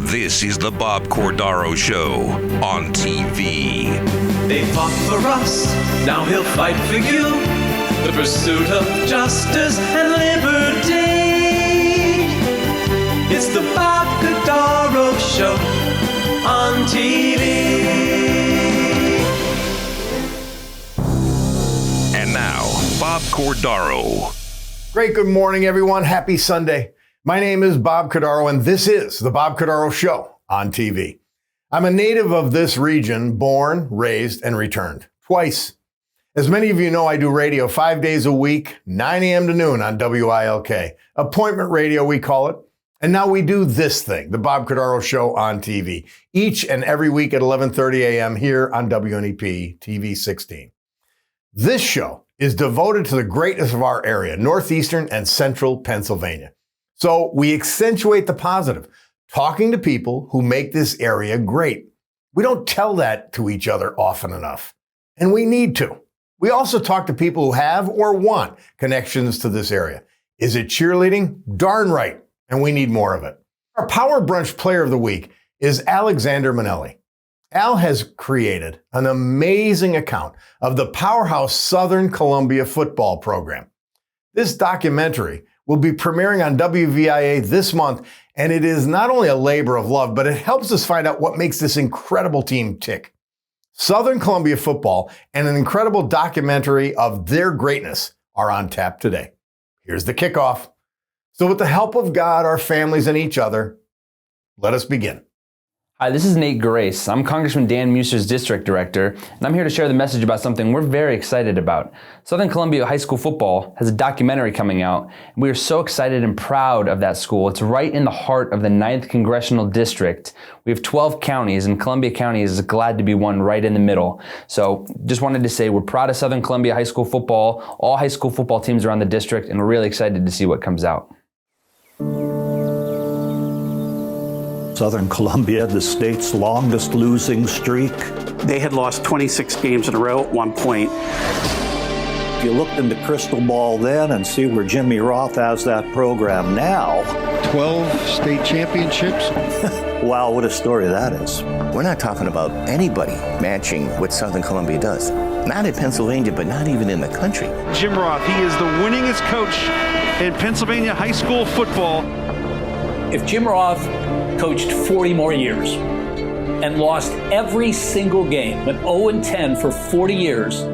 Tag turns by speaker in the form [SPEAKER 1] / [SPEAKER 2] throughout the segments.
[SPEAKER 1] This is the Bob Cordaro Show on TV.
[SPEAKER 2] They fought for us, now he'll fight for you. The pursuit of justice and liberty. It's the Bob Cordaro Show on TV.
[SPEAKER 1] And now, Bob Cordaro.
[SPEAKER 3] Great good morning, everyone. Happy Sunday. My name is Bob Cordaro, and this is the Bob Cordaro Show on TV. I'm a native of this region, born, raised, and returned twice. As many of you know, I do radio 5 days a week, 9 a.m. to noon on WILK. Appointment radio, we call it. And now we do this thing, the Bob Cordaro Show on TV, each and every week at 11:30 a.m. here on WNEP TV 16. This show is devoted to the greatness of our area, northeastern and central Pennsylvania. So we accentuate the positive, talking to people who make this area great. We don't tell that to each other often enough, and we need to. We also talk to people who have or want connections to this area. Is it cheerleading? Darn right, and we need more of it. Our Power Brunch Player of the Week is Alexander Monelli. Al has created an amazing account of the powerhouse Southern Columbia football program. This documentary will be premiering on WVIA this month, and it is not only a labor of love, but it helps us find out what makes this incredible team tick. Southern Columbia football and an incredible documentary of their greatness are on tap today. Here's the kickoff. So with the help of God, our families, and each other, let us begin.
[SPEAKER 4] Hi, this is Nate Grace. I'm Congressman Dan Muser's district director, and I'm here to share the message about something we're very excited about. Southern Columbia High School football has a documentary coming out, and we are so excited and proud of that school. It's right in the heart of the 9th Congressional District. We have 12 counties, and Columbia County is glad to be one right in the middle. So just wanted to say we're proud of Southern Columbia High School football, all high school football teams around the district, and we're really excited to see what comes out.
[SPEAKER 5] Southern Columbia, the state's longest losing streak.
[SPEAKER 6] They had lost 26 games in a row at one point.
[SPEAKER 5] If you looked in the crystal ball then and see where Jimmy Roth has that program now.
[SPEAKER 7] 12 state championships.
[SPEAKER 5] Wow, what a story that is.
[SPEAKER 8] We're not talking about anybody matching what Southern Columbia does. Not in Pennsylvania, but not even in the country.
[SPEAKER 9] Jim Roth, he is the winningest coach in Pennsylvania high school football.
[SPEAKER 10] If Jim Roth coached 40 more years and lost every single game, went 0-10 for 40 years,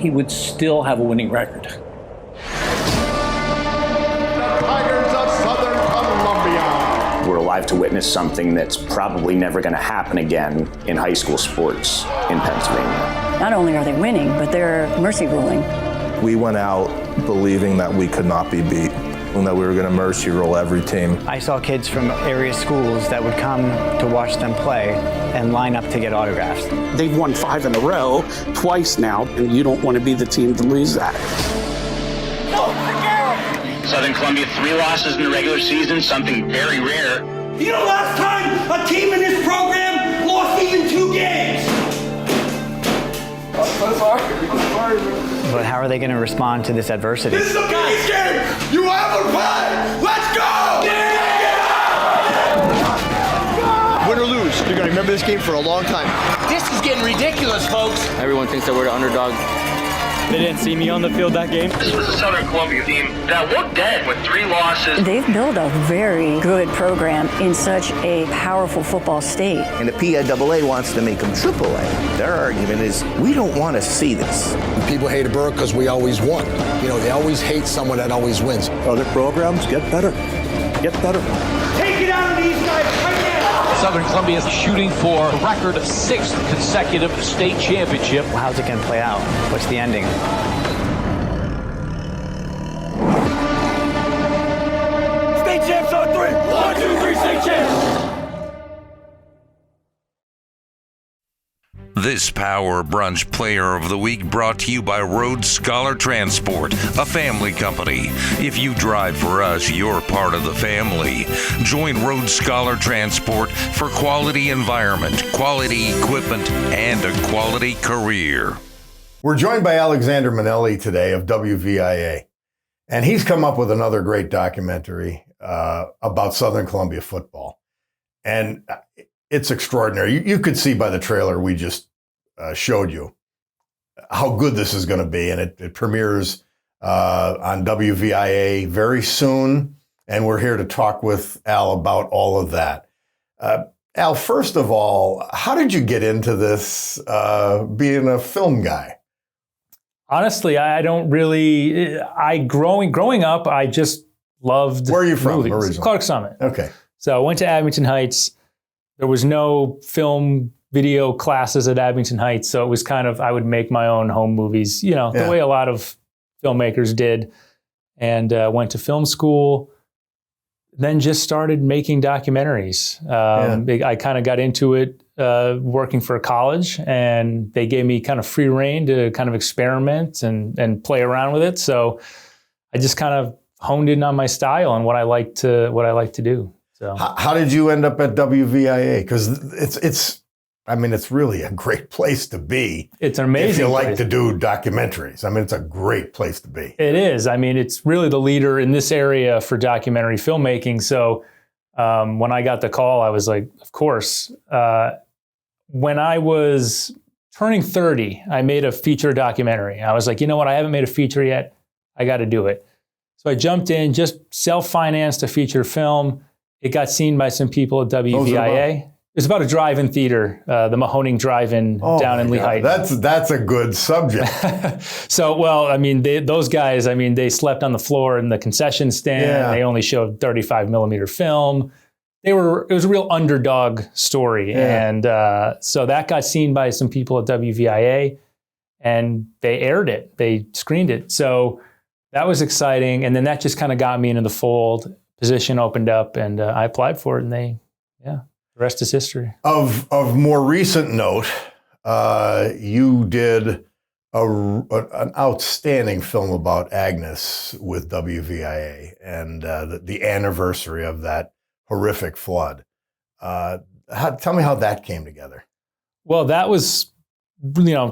[SPEAKER 10] he would still have a winning record.
[SPEAKER 11] The Tigers of Southern Columbia.
[SPEAKER 12] We're alive to witness something that's probably never going to happen again in high school sports in Pennsylvania.
[SPEAKER 13] Not only are they winning, but they're mercy ruling.
[SPEAKER 14] We went out believing that we could not be beat, and that we were going to mercy rule every team.
[SPEAKER 15] I saw kids from area schools that would come to watch them play and line up to get autographs.
[SPEAKER 6] They've won 5 in a row, twice now, and you don't want to be the team to lose that.
[SPEAKER 16] Southern Columbia, 3 losses in the regular season, something very rare.
[SPEAKER 17] You know, last time a team in this program lost even 2 games.
[SPEAKER 15] But how are they going to respond to this adversity?
[SPEAKER 17] This is a big game! You ever play? Let's go!
[SPEAKER 7] Yeah! Win or lose, you're going to remember this game for a long time.
[SPEAKER 17] This is getting ridiculous, folks.
[SPEAKER 18] Everyone thinks that we're the underdog.
[SPEAKER 19] They didn't see me on the field that game.
[SPEAKER 16] This was a Southern Columbia team that looked dead with 3 losses.
[SPEAKER 13] They've built a very good program in such a powerful football state.
[SPEAKER 8] And the PIAA wants to make them AAA. Their argument is, we don't want to see this.
[SPEAKER 7] People hate a Burke because we always won. You know, they always hate someone that always wins.
[SPEAKER 5] Other programs get better. Get better.
[SPEAKER 17] Take it out of these guys right now!
[SPEAKER 18] Southern Columbia is shooting for a record 6th consecutive state championship.
[SPEAKER 15] Well, how's it going to play out? What's the ending?
[SPEAKER 17] State champs on 3! 1, 2, 3, state champs!
[SPEAKER 1] This Power Brunch Player of the Week brought to you by Road Scholar Transport, a family company. If you drive for us, you're part of the family. Join Road Scholar Transport for quality environment, quality equipment, and a quality career.
[SPEAKER 3] We're joined by Alexander Monelli today of WVIA, and he's come up with another great documentary about Southern Columbia football. And it's extraordinary. You could see by the trailer we just showed you how good this is going to be. And it premieres on WVIA very soon. And we're here to talk with Al about all of that. Al, first of all, how did you get into this being a film guy?
[SPEAKER 20] Honestly, I don't really. Growing up, I just loved.
[SPEAKER 3] Where are you from
[SPEAKER 20] movies.
[SPEAKER 3] originally?
[SPEAKER 20] Clark Summit.
[SPEAKER 3] Okay.
[SPEAKER 20] So I went to Abington Heights. There was no film video classes at Abington Heights, so it was kind of, I would make my own home movies, the way a lot of filmmakers did, and went to film school. Then just started making documentaries. I kind of got into it working for a college, and they gave me kind of free rein to kind of experiment and play around with it. So I just kind of honed in on my style and what I like to do. So
[SPEAKER 3] how did you end up at WVIA? Because it's really a great place to be.
[SPEAKER 20] It's an amazing
[SPEAKER 3] if you like
[SPEAKER 20] place
[SPEAKER 3] to do documentaries. It's a great place to be.
[SPEAKER 20] It is. It's really the leader in this area for documentary filmmaking. So when I got the call, I was like, of course. When I was turning 30, I made a feature documentary. I was like, you know what? I haven't made a feature yet. I got to do it. So I jumped in, just self-financed a feature film. It got seen by some people at WVIA. It was about a drive-in theater, the Mahoning Drive-In down in Lehigh.
[SPEAKER 3] That's a good subject.
[SPEAKER 20] So, those guys, they slept on the floor in the concession stand. Yeah. They only showed 35 millimeter film. It was a real underdog story. Yeah. And so that got seen by some people at WVIA, and they aired it. They screened it. So that was exciting. And then that just kind of got me into the fold. Position opened up, and I applied for it, and the rest is history.
[SPEAKER 3] Of more recent note, you did an outstanding film about Agnes with WVIA and the anniversary of that horrific flood. Tell me how that came together.
[SPEAKER 20] Well, that was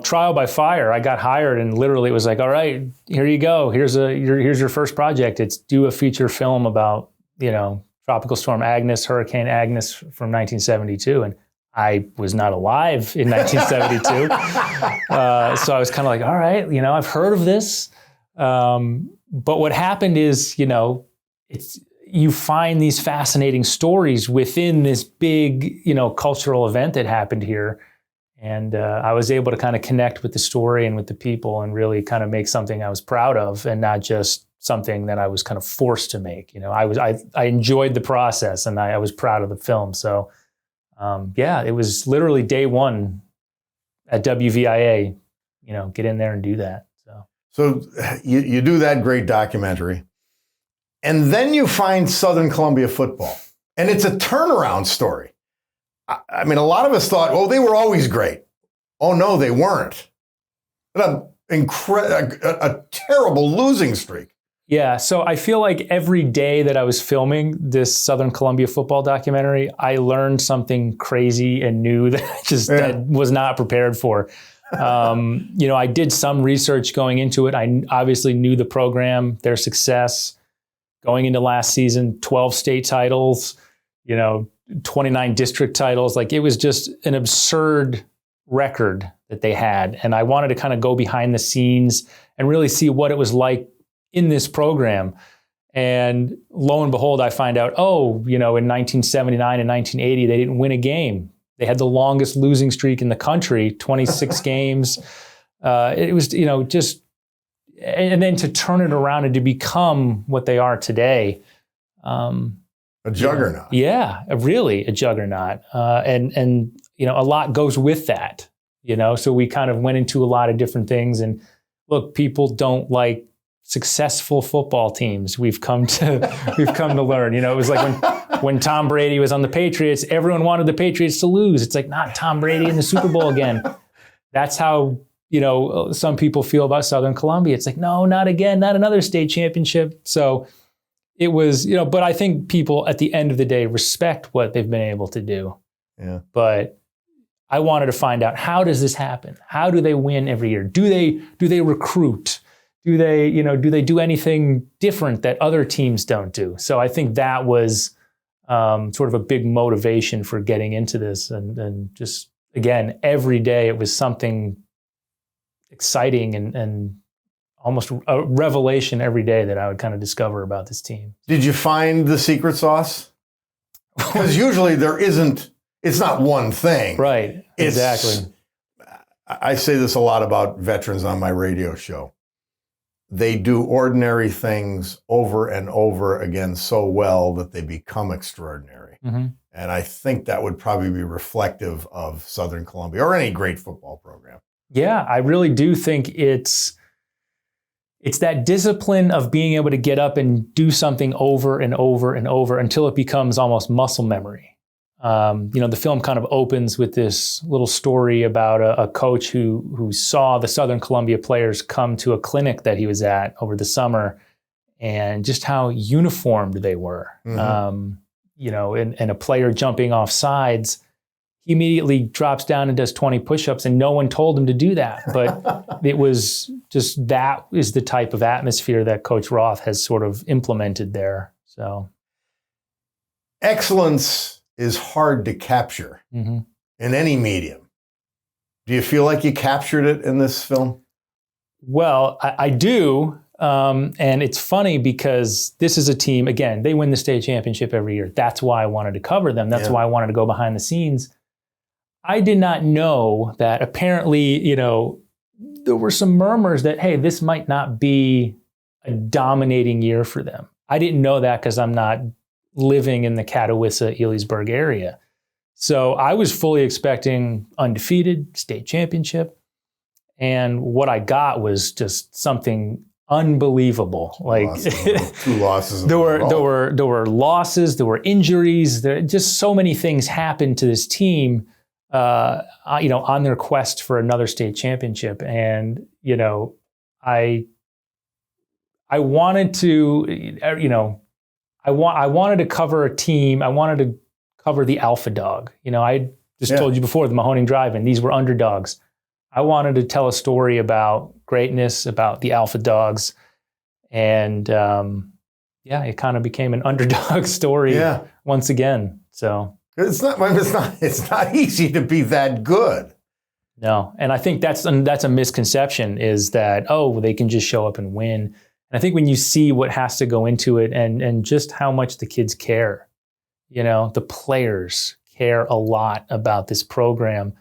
[SPEAKER 20] trial by fire. I got hired, and literally it was like, all right, here you go. Here's your first project. It's do a feature film about Tropical Storm Agnes, Hurricane Agnes from 1972. And I was not alive in 1972. So I was kind of like, all right, I've heard of this. But what happened is, you find these fascinating stories within this big, cultural event that happened here. And I was able to kind of connect with the story and with the people and really kind of make something I was proud of, and not just something that I was kind of forced to make. I enjoyed the process, and I was proud of the film. So it was literally day one at WVIA, get in there and do that.
[SPEAKER 3] So you do that great documentary, and then you find Southern Columbia football, and it's a turnaround story. A lot of us thought, they were always great. Oh no, they weren't. A terrible losing streak.
[SPEAKER 20] Yeah, so I feel like every day that I was filming this Southern Columbia football documentary, I learned something crazy and new that I was not prepared for. I did some research going into it. I obviously knew the program, their success. Going into last season, 12 state titles, 29 district titles. Like, it was just an absurd record that they had. And I wanted to kind of go behind the scenes and really see what it was like in this program. And lo and behold, I find out, in 1979 and 1980, they didn't win a game. They had the longest losing streak in the country, 26 games. It was, and then to turn it around and to become what they are today.
[SPEAKER 3] A juggernaut.
[SPEAKER 20] Yeah, really a juggernaut. And a lot goes with that, so we kind of went into a lot of different things. And look, people don't like successful football teams. We've come to learn. It was like when Tom Brady was on the Patriots, everyone wanted the Patriots to lose. It's like, not Tom Brady in the Super Bowl again. That's how some people feel about Southern Columbia. It's like, no, not again, not another state championship. So it was, but I think people at the end of the day respect what they've been able to do.
[SPEAKER 3] Yeah.
[SPEAKER 20] But I wanted to find out, how does this happen? How do they win every year? Do they recruit? Do they do anything different that other teams don't do? So I think that was sort of a big motivation for getting into this. And just, again, every day it was something exciting and almost a revelation every day that I would kind of discover about this team.
[SPEAKER 3] Did you find the secret sauce? Because usually it's not one thing.
[SPEAKER 20] Right, exactly.
[SPEAKER 3] I say this a lot about veterans on my radio show. They do ordinary things over and over again so well that they become extraordinary.
[SPEAKER 20] Mm-hmm.
[SPEAKER 3] And I think that would probably be reflective of Southern Columbia or any great football program.
[SPEAKER 20] Yeah, I really do think it's that discipline of being able to get up and do something over and over and over until it becomes almost muscle memory. The film kind of opens with this little story about a coach who saw the Southern Columbia players come to a clinic that he was at over the summer, and just how uniformed they were. Mm-hmm. And a player jumping off sides, he immediately drops down and does 20 push-ups, and no one told him to do that. But it was just, that is the type of atmosphere that Coach Roth has sort of implemented there. So,
[SPEAKER 3] excellence is hard to capture in any medium. Do you feel like you captured it in this film?
[SPEAKER 20] Well, I do. And it's funny because this is a team, again, they win the state championship every year. That's why I wanted to cover them. That's why I wanted to go behind the scenes. I did not know that apparently, there were some murmurs that, hey, this might not be a dominating year for them. I didn't know that because I'm not living in the Catawissa-Elysburg area. So I was fully expecting undefeated state championship. And what I got was just something unbelievable.
[SPEAKER 3] Two losses.
[SPEAKER 20] There were losses, there were injuries, just so many things happened to this team, on their quest for another state championship. And, I wanted to, I wanted to cover a team. I wanted to cover the alpha dog. I just told you before, the Mahoning Drive-In, these were underdogs. I wanted to tell a story about greatness, about the alpha dogs. And it kind of became an underdog story once again. So
[SPEAKER 3] it's not easy to be that good.
[SPEAKER 20] No. And I think that's a misconception, is that, they can just show up and win. And I think when you see what has to go into it and just how much the kids care, the players care a lot about this program.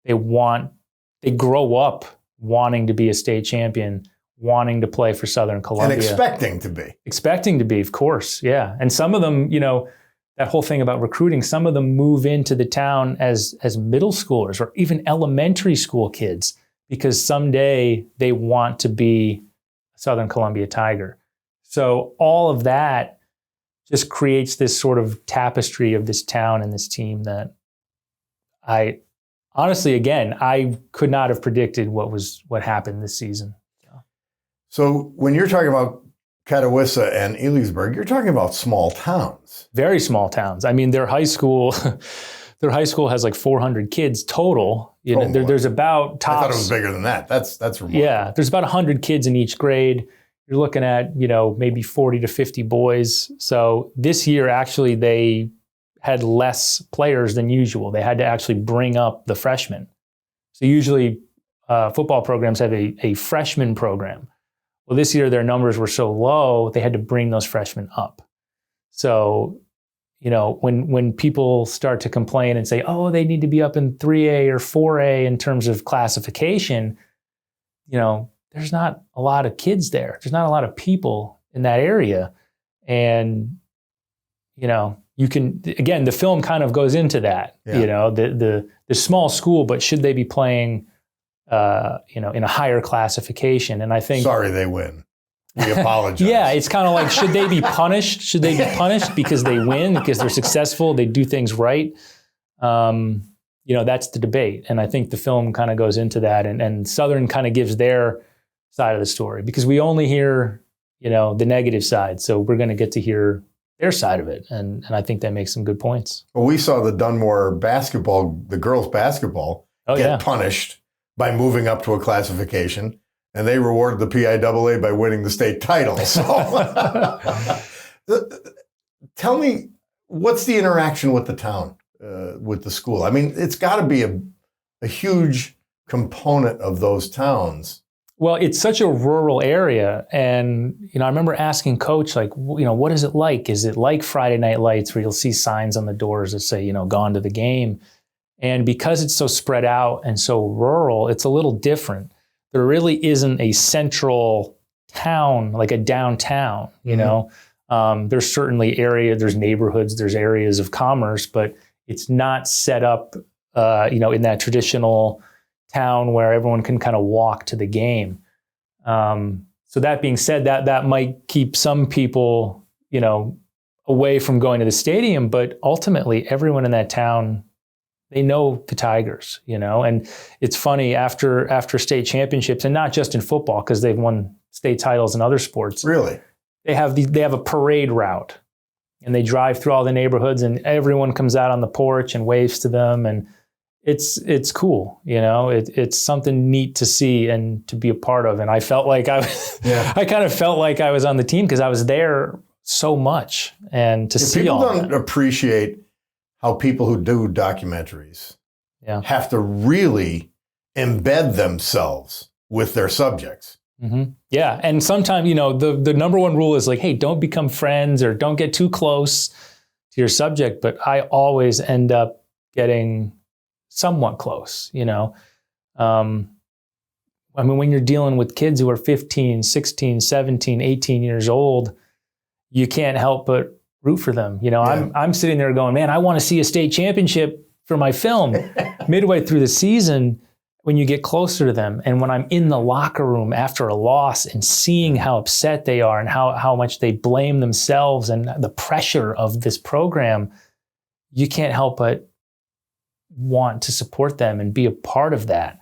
[SPEAKER 20] They grow up wanting to be a state champion, wanting to play for Southern Columbia.
[SPEAKER 3] And expecting to be.
[SPEAKER 20] Expecting to be, of course, yeah. And some of them, that whole thing about recruiting, some of them move into the town as middle schoolers or even elementary school kids because someday they want to be Southern Columbia Tiger. So all of that just creates this sort of tapestry of this town and this team that I honestly, again, I could not have predicted what happened this season.
[SPEAKER 3] So when you're talking about Catawissa and Elysburg, you're talking about small towns.
[SPEAKER 20] Very small towns. I mean, their high school has like 400 kids total. There's about tops.
[SPEAKER 3] I thought it was bigger than that. That's remarkable.
[SPEAKER 20] Yeah, there's about 100 kids in each grade. You're looking at, maybe 40 to 50 boys. So this year, actually, they had less players than usual. They had to actually bring up the freshmen. So usually football programs have a freshman program. Well, this year their numbers were so low, they had to bring those freshmen up. So, when people start to complain and say, they need to be up in 3A or 4A in terms of classification, there's not a lot of kids there. There's not a lot of people in that area. And, you can, again, the film kind of goes into that, the small school, but should they be playing, in a higher classification? And I think...
[SPEAKER 3] Sorry, they win. We apologize.
[SPEAKER 20] Yeah, it's kind of like, should they be punished? Should they be punished because they win, because they're successful, they do things right? That's the debate. And I think the film kind of goes into that. And Southern kind of gives their side of the story, because we only hear, the negative side. So we're going to get to hear their side of it. And I think that makes some good points.
[SPEAKER 3] Well, we saw the Dunmore the girls basketball, get punished by moving up to a classification, and they rewarded the PIAA by winning the state title. So tell me, What's the interaction with the town, with the school? I mean, it's got to be a huge component of those towns.
[SPEAKER 20] Well, it's such a rural area. And, I remember asking Coach, like, what is it like? Is it like Friday Night Lights where you'll see signs on the doors that say, gone to the game? And because it's so spread out and so rural, it's a little different. There really isn't a central town, like a downtown, there's certainly there's neighborhoods, there's areas of commerce, but it's not set up, in that traditional town where everyone can kind of walk to the game. So that being said, that might keep some people, away from going to the stadium, but ultimately everyone in that town, they know the Tigers, and it's funny after state championships, and not just in football, because they've won state titles in other sports.
[SPEAKER 3] Really? They
[SPEAKER 20] have a parade route, and they drive through all the neighborhoods, and everyone comes out on the porch and waves to them, and it's cool, it's something neat to see and to be a part of. And I felt like I kind of felt like I was on the team because I was there so much, and to see all that. People don't
[SPEAKER 3] appreciate how people who do documentaries have to really embed themselves with their subjects.
[SPEAKER 20] Mm-hmm. Yeah, and sometimes, the number one rule is like, hey, don't become friends or don't get too close to your subject. But I always end up getting somewhat close, I mean, when you're dealing with kids who are 15, 16, 17, 18 years old, you can't help but root for them. I'm sitting there going, man, I want to see a state championship for my film. Midway through the season, when you get closer to them, and when I'm in the locker room after a loss and seeing how upset they are and how much they blame themselves and the pressure of this program, you can't help but want to support them and be a part of that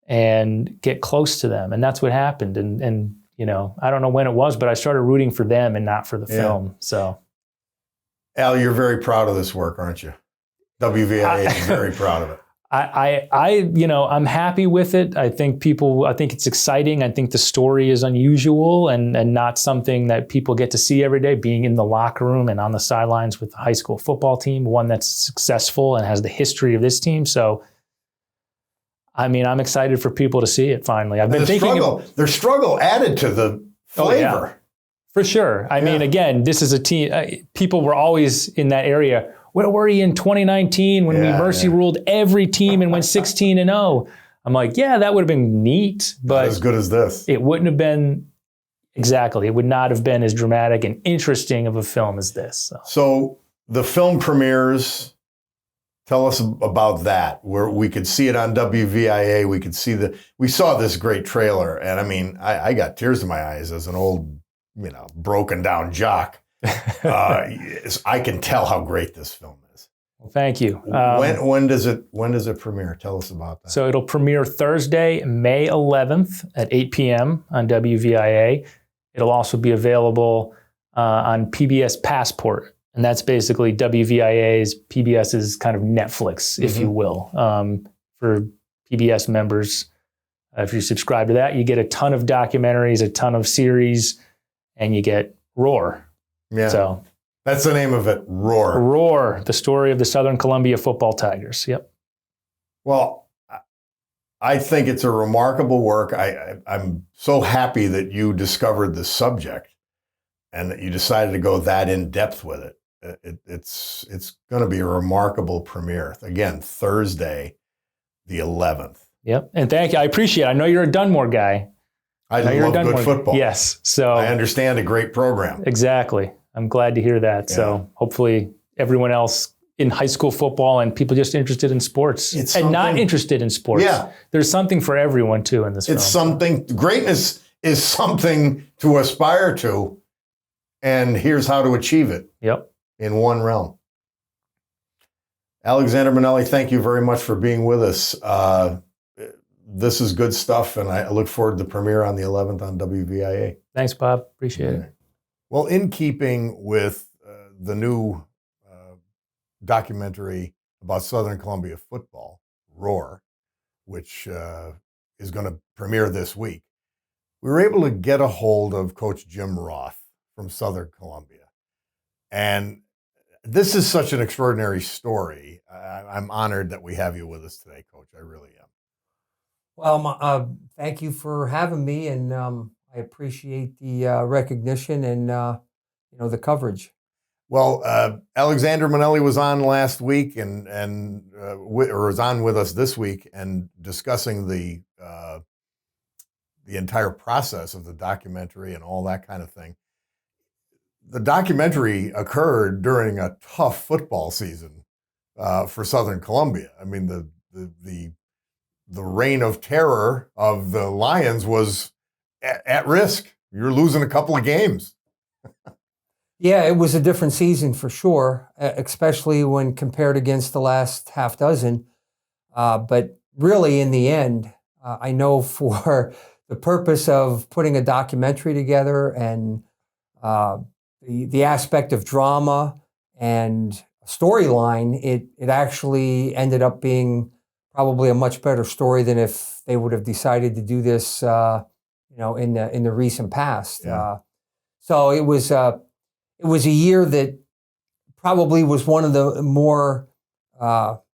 [SPEAKER 20] and get close to them. And that's what happened. And I don't know when it was, but I started rooting for them and not for the film. So,
[SPEAKER 3] Al, you're very proud of this work, aren't you? WVIA is very proud of it.
[SPEAKER 20] I'm happy with it. I think it's exciting. I think the story is unusual and not something that people get to see every day, being in the locker room and on the sidelines with the high school football team, one that's successful and has the history of this team. So, I mean, I'm excited for people to see it finally. I've been thinking
[SPEAKER 3] their struggle added to the flavor.
[SPEAKER 20] Oh, yeah. For sure. I mean, again, this is a team. People were always in that area. Where were you in 2019 when we mercy ruled every team and went 16-0? I'm like, yeah, that would have been neat, but
[SPEAKER 3] not as good as this.
[SPEAKER 20] It wouldn't have been exactly. It would not have been as dramatic and interesting of a film as this.
[SPEAKER 3] So the film premieres. Tell us about that, where we could see it on WVIA. We saw this great trailer, and I mean, I got tears in my eyes as an old, broken down jock. I can tell how great this film is.
[SPEAKER 20] Well, thank you.
[SPEAKER 3] When does it premiere? Tell us about that.
[SPEAKER 20] So it'll premiere Thursday, May 11th at 8 p.m. on WVIA. It'll also be available on PBS Passport. And that's basically WVIA's, PBS's kind of Netflix, if you will, for PBS members. If you subscribe to that, you get a ton of documentaries, a ton of series, and you get Roar.
[SPEAKER 3] Yeah.
[SPEAKER 20] So
[SPEAKER 3] that's the name of it, Roar.
[SPEAKER 20] Roar, the story of the Southern Columbia football Tigers. Yep.
[SPEAKER 3] Well, I think it's a remarkable work. I'm so happy that you discovered the subject and that you decided to go that in depth with it. It's going to be a remarkable premiere. Again, Thursday, the 11th.
[SPEAKER 20] Yep. And thank you. I appreciate it. I know you're a Dunmore guy.
[SPEAKER 3] I love good football.
[SPEAKER 20] Yes. So
[SPEAKER 3] I understand a great program.
[SPEAKER 20] Exactly. I'm glad to hear that. Yeah. So hopefully everyone else in high school football and people just interested in sports and not interested in sports.
[SPEAKER 3] Yeah.
[SPEAKER 20] There's something for everyone too in this film.
[SPEAKER 3] It's something, greatness is something to aspire to, and here's how to achieve it.
[SPEAKER 20] Yep.
[SPEAKER 3] In one realm. Alexander Monelli, thank you very much for being with us. This is good stuff, and I look forward to the premiere on the 11th on WVIA.
[SPEAKER 20] Thanks, Bob. Appreciate it.
[SPEAKER 3] Well, in keeping with the new documentary about Southern Columbia football, Roar, which is going to premiere this week, we were able to get a hold of Coach Jim Roth from Southern Columbia. And This is such an extraordinary story. I'm honored that we have you with us today, Coach. I really am.
[SPEAKER 21] Well, thank you for having me, and I appreciate the recognition and the coverage.
[SPEAKER 3] Well, Alexander Monelli was on last week or was on with us this week and discussing the entire process of the documentary and all that kind of thing. The documentary occurred during a tough football season for Southern Columbia. I mean, the reign of terror of the Lions was at risk. You're losing a couple of games.
[SPEAKER 21] Yeah, it was a different season for sure, especially when compared against the last half dozen. But really, in the end, I know for the purpose of putting a documentary together and the aspect of drama and storyline, it actually ended up being probably a much better story than if they would have decided to do this, in the recent past.
[SPEAKER 3] Yeah.
[SPEAKER 21] So it was a year that probably was one of the more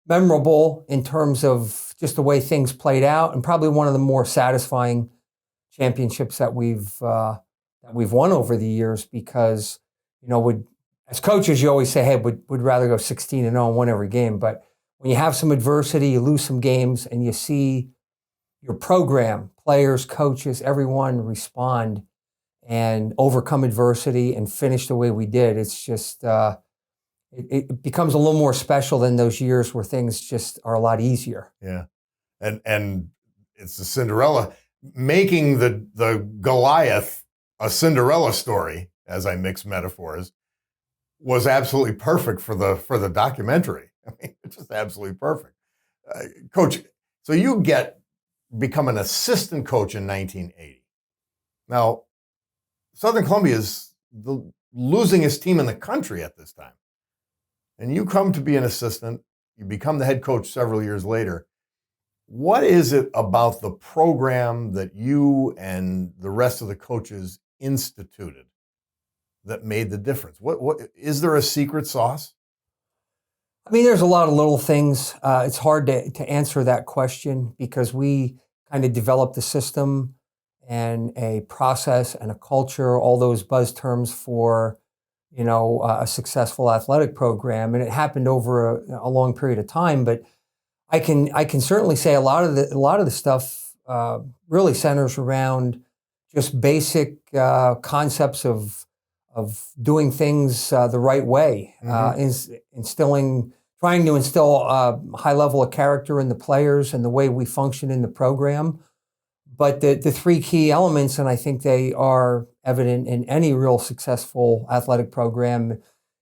[SPEAKER 21] memorable in terms of just the way things played out, and probably one of the more satisfying championships that we've won over the years. Because as coaches, you always say, "Hey, we'd rather go 16-0 and win every game." But when you have some adversity, you lose some games, and you see your program, players, coaches, everyone respond and overcome adversity and finish the way we did, it's just it becomes a little more special than those years where things just are a lot easier.
[SPEAKER 3] Yeah, and it's the Cinderella, making the Goliath a Cinderella story, as I mix metaphors, was absolutely perfect for the documentary. I mean, it's just absolutely perfect. Coach, so you become an assistant coach in 1980. Now, Southern Columbia is the losingest team in the country at this time. And you come to be an assistant, you become the head coach several years later. What is it about the program that you and the rest of the coaches instituted that made the difference? What is there a secret sauce?
[SPEAKER 21] I mean, there's a lot of little things. It's hard to answer that question because we kind of developed the system and a process and a culture, all those buzz terms for, a successful athletic program. And it happened over a long period of time. But I can certainly say a lot of the stuff really centers around just basic concepts of doing things the right way, trying to instill a high level of character in the players and the way we function in the program. But the three key elements, and I think they are evident in any real successful athletic program,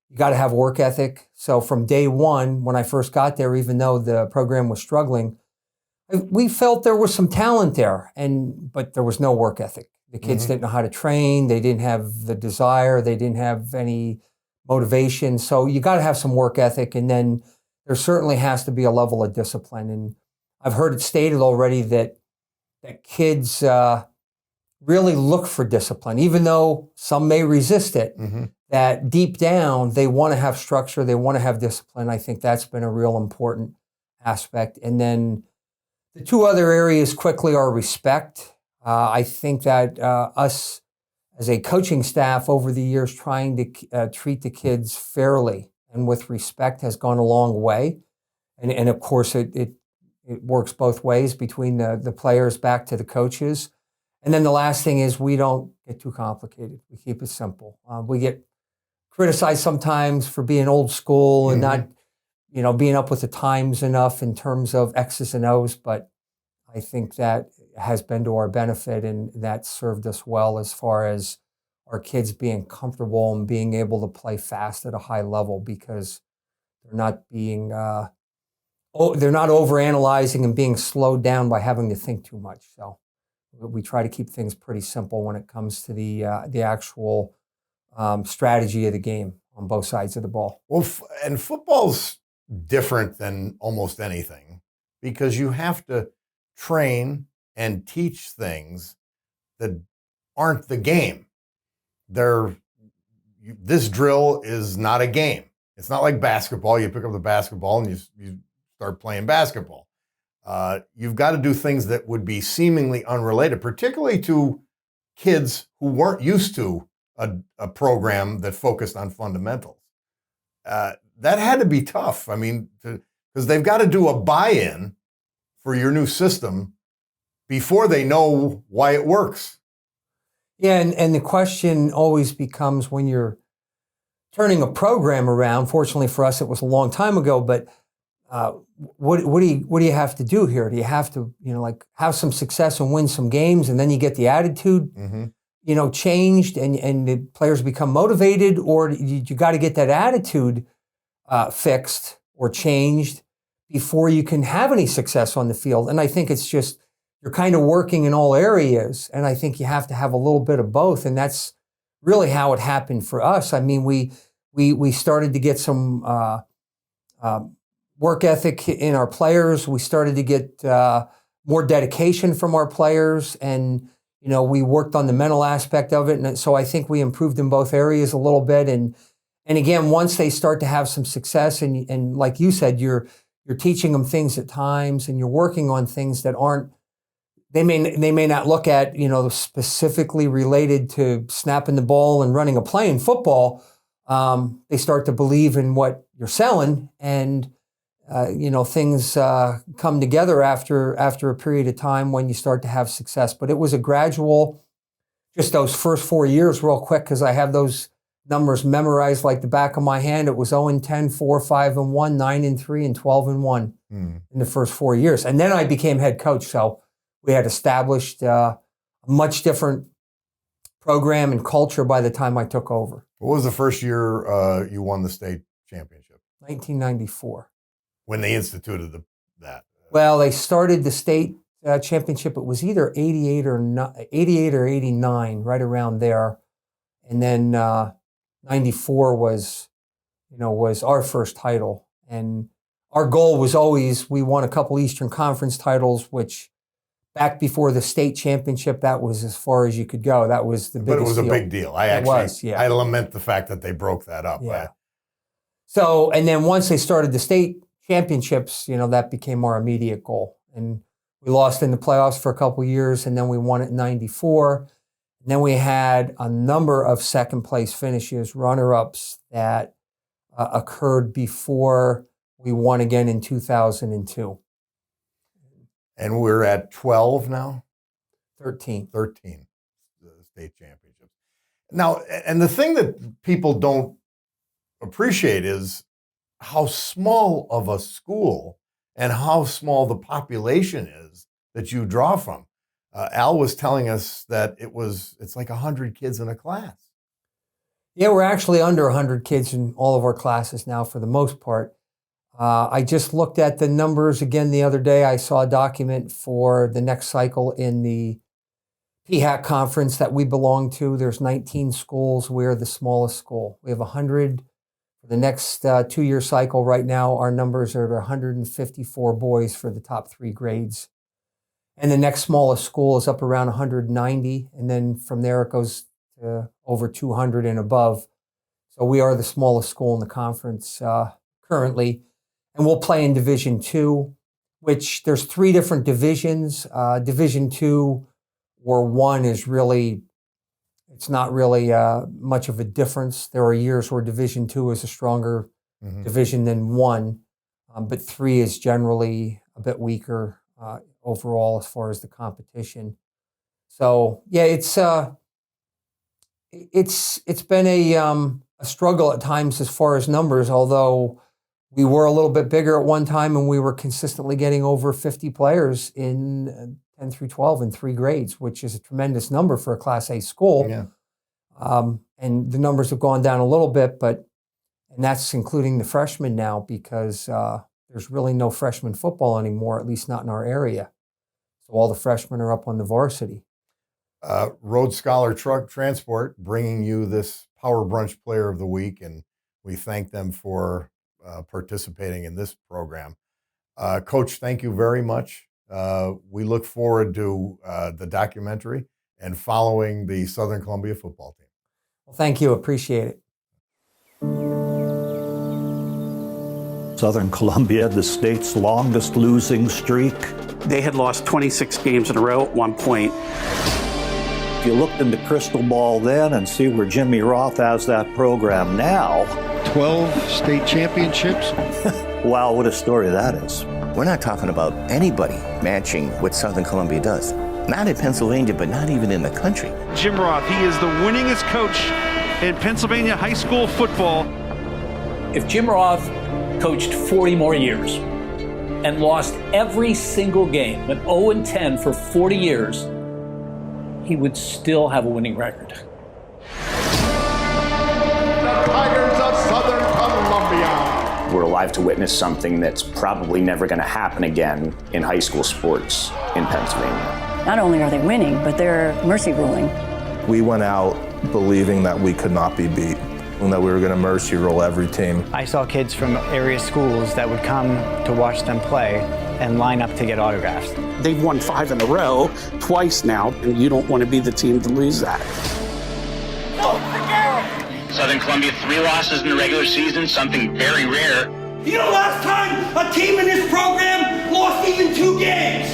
[SPEAKER 21] you got to have work ethic. So from day one, when I first got there, even though the program was struggling, we felt there was some talent there, but there was no work ethic. The kids didn't know how to train. They didn't have the desire. They didn't have any motivation. So you got to have some work ethic, and then there certainly has to be a level of discipline. And I've heard it stated already that kids really look for discipline, even though some may resist it, that deep down, they want to have structure, they want to have discipline. I think that's been a real important aspect. And then the two other areas quickly are respect. I think that us as a coaching staff over the years trying to treat the kids fairly and with respect has gone a long way. And of course, it works both ways between the players back to the coaches. And then the last thing is we don't get too complicated. We keep it simple. We get criticized sometimes for being old school and not, being up with the times enough in terms of X's and O's. But I think that has been to our benefit, and that served us well as far as our kids being comfortable and being able to play fast at a high level because they're not being they're not overanalyzing and being slowed down by having to think too much. So we try to keep things pretty simple when it comes to the actual strategy of the game on both sides of the ball.
[SPEAKER 3] Well, and football's different than almost anything because you have to train and teach things that aren't the game. This drill is not a game. It's not like basketball. You pick up the basketball and you start playing basketball. You've got to do things that would be seemingly unrelated, particularly to kids who weren't used to a program that focused on fundamentals. That had to be tough. I mean, because they've got to do a buy-in for your new system before they know why it works.
[SPEAKER 21] Yeah, and the question always becomes when you're turning a program around. Fortunately for us, it was a long time ago, but what do you have to do here? Do you have to, like have some success and win some games, and then you get the attitude, changed, and the players become motivated, or you got to get that attitude fixed or changed before you can have any success on the field? And I think it's just you're kind of working in all areas, and I think you have to have a little bit of both, and that's really how it happened for us. I mean, we started to get some work ethic in our players. We started to get more dedication from our players, and we worked on the mental aspect of it. And so I think we improved in both areas a little bit. And again, once they start to have some success, and like you said, you're teaching them things at times, and you're working on things that aren't. They may not look at specifically related to snapping the ball and running a play in football. They start to believe in what you're selling, and things come together after a period of time when you start to have success. But it was a gradual, just those first 4 years, real quick, because I have those numbers memorized like the back of my hand. It was 0-10, 4-5-1, 9-3, and 12-1 in the first 4 years, and then I became head coach. So we had established a much different program and culture by the time I took over.
[SPEAKER 3] What was the first year you won the state championship?
[SPEAKER 21] 1994.
[SPEAKER 3] When they instituted that?
[SPEAKER 21] Well, they started the state championship. It was either 88 or 89, right around there. And then 94 was our first title. And our goal was always, we won a couple Eastern Conference titles, which back before the state championship, that was as far as you could go. That was the biggest deal. But it was a big deal. I lament the fact that they broke that up. Yeah. So, and then once they started the state championships, that became our immediate goal. And we lost in the playoffs for a couple years, and then we won it in 94. And then we had a number of second place finishes, runner-ups that occurred before we won again in 2002.
[SPEAKER 3] And we're at 12 now?
[SPEAKER 21] 13.
[SPEAKER 3] 13, the state championships. Now, and the thing that people don't appreciate is how small of a school and how small the population is that you draw from. Al was telling us that it's like 100 kids in a class.
[SPEAKER 21] Yeah, we're actually under 100 kids in all of our classes now for the most part. I just looked at the numbers again the other day. I saw a document for the next cycle in the PHAC conference that we belong to. There's 19 schools. We're the smallest school. We have 100 for the next 2-year cycle. Right now, our numbers are 154 boys for the top 3 grades. And the next smallest school is up around 190. And then from there, it goes to over 200 and above. So we are the smallest school in the conference currently. And we'll play in Division II, which there's 3 different divisions. Division II or 1 is really, it's not really much of a difference. There are years where Division II is a stronger division than 1, but 3 is generally a bit weaker overall as far as the competition. So yeah, it's been a struggle at times as far as numbers, although we were a little bit bigger at one time, and we were consistently getting over 50 players in 10 through 12 in 3 grades, which is a tremendous number for a Class A school.
[SPEAKER 3] Yeah.
[SPEAKER 21] And the numbers have gone down a little bit, and that's including the freshmen now, because there's really no freshman football anymore, at least not in our area. So all the freshmen are up on the varsity.
[SPEAKER 3] Road Scholar Truck Transport bringing you this Power Brunch Player of the Week, and we thank them for participating in this program. Coach, thank you very much. We look forward to the documentary and following the Southern Columbia football team.
[SPEAKER 21] Well, thank you. Appreciate it.
[SPEAKER 5] Southern Columbia, the state's longest losing streak.
[SPEAKER 6] They had lost 26 games in a row at one point.
[SPEAKER 5] If you looked in the crystal ball then and see where Jimmy Roth has that program now.
[SPEAKER 11] 12 state championships.
[SPEAKER 5] Wow, what a story that is.
[SPEAKER 8] We're not talking about anybody matching what Southern Columbia does. Not in Pennsylvania, but not even in the country.
[SPEAKER 9] Jim Roth, he is the winningest coach in Pennsylvania high school football.
[SPEAKER 10] If Jim Roth coached 40 more years and lost every single game, went 0-10 for 40 years, he would still have a winning record.
[SPEAKER 11] The Tigers of Southern Columbia.
[SPEAKER 12] We're alive to witness something that's probably never going to happen again in high school sports in Pennsylvania.
[SPEAKER 13] Not only are they winning, but they're mercy ruling.
[SPEAKER 14] We went out believing that we could not be beat and that we were going to mercy rule every team.
[SPEAKER 15] I saw kids from area schools that would come to watch them play and line up to get autographs.
[SPEAKER 6] They've won 5 in a row, twice now, and you don't want to be the team to lose that.
[SPEAKER 16] Southern Columbia, 3 losses in the regular season, something very rare.
[SPEAKER 17] You know, last time a team in this program lost even 2 games.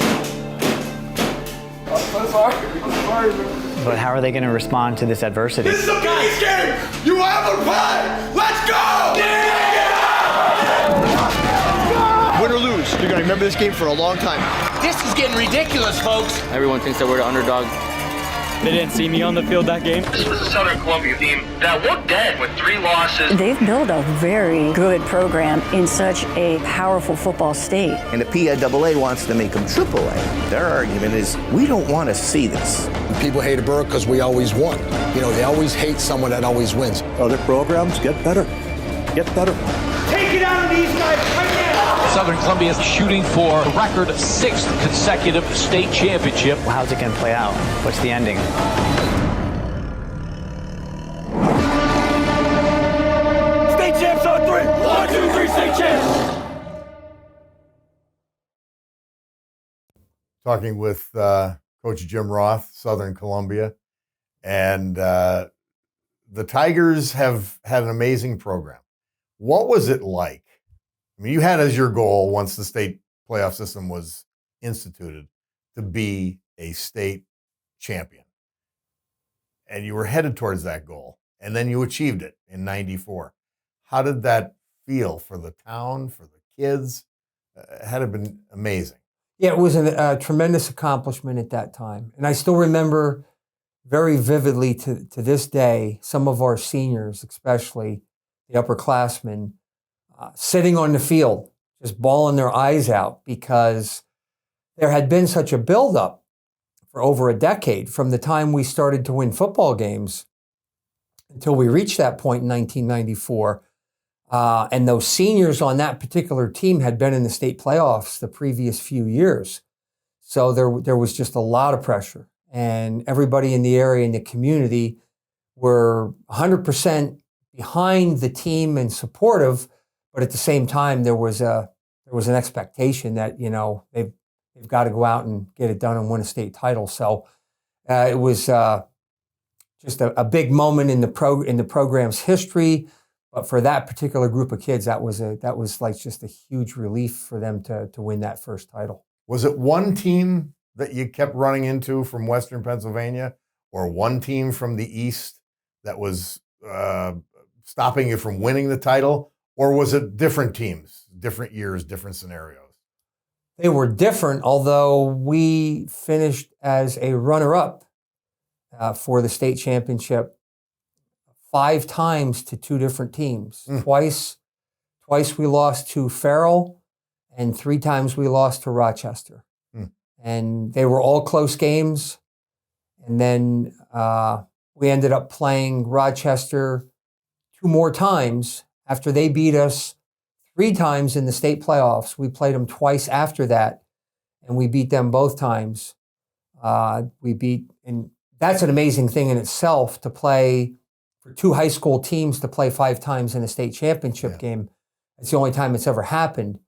[SPEAKER 15] But how are they going to respond to this adversity?
[SPEAKER 17] This is a big game. You have a play. Let's go.
[SPEAKER 11] Win or lose, you're going to remember this game for a long time.
[SPEAKER 17] This is getting ridiculous, folks.
[SPEAKER 19] Everyone thinks that we're the underdog. They didn't see me on the field that game.
[SPEAKER 16] This was a Southern Columbia team that looked dead with 3 losses.
[SPEAKER 13] They've built a very good program in such a powerful football state.
[SPEAKER 8] And the PIAA wants to make them AAA. Their argument is, we don't want to see this.
[SPEAKER 7] People hate Burke because we always won. You know, they always hate someone that always wins.
[SPEAKER 5] Other programs get better. Get better.
[SPEAKER 17] Take it out of these guys right now.
[SPEAKER 18] Southern Columbia is shooting for a record 6th consecutive state championship.
[SPEAKER 15] Well, how's it going to play out? What's the ending?
[SPEAKER 17] State champs on 3. 1, 2, 3, state champs.
[SPEAKER 3] Talking with Coach Jim Roth, Southern Columbia. And the Tigers have had an amazing program. What was it like? I mean, you had as your goal, once the state playoff system was instituted, to be a state champion. And you were headed towards that goal. And then you achieved it in '94. How did that feel for the town, for the kids? It had to have been amazing.
[SPEAKER 21] Yeah, it was a tremendous accomplishment at that time. And I still remember very vividly to this day, some of our seniors, especially the upperclassmen, sitting on the field, just bawling their eyes out because there had been such a buildup for over a decade from the time we started to win football games until we reached that point in 1994. And those seniors on that particular team had been in the state playoffs the previous few years. So there was just a lot of pressure. And everybody in the area and the community were 100% behind the team and supportive. But at the same time, there was an expectation that, you know, they've got to go out and get it done and win a state title. So it was just a big moment in the program's history. But for that particular group of kids, that was like just a huge relief for them to win that first title.
[SPEAKER 3] Was it one team that you kept running into from Western Pennsylvania, or one team from the East that was stopping you from winning the title? Or was it different teams, different years, different scenarios?
[SPEAKER 21] They were different, although we finished as a runner-up for the state championship 5 times to 2 different teams. Twice we lost to Farrell, and 3 times we lost to Rochester. And they were all close games. And then we ended up playing Rochester 2 more times. After they beat us 3 times in the state playoffs, we played them twice after that, and we beat them both times. And that's an amazing thing in itself, to play for 2 high school teams to play 5 times in a state championship game. It's the only time it's ever happened.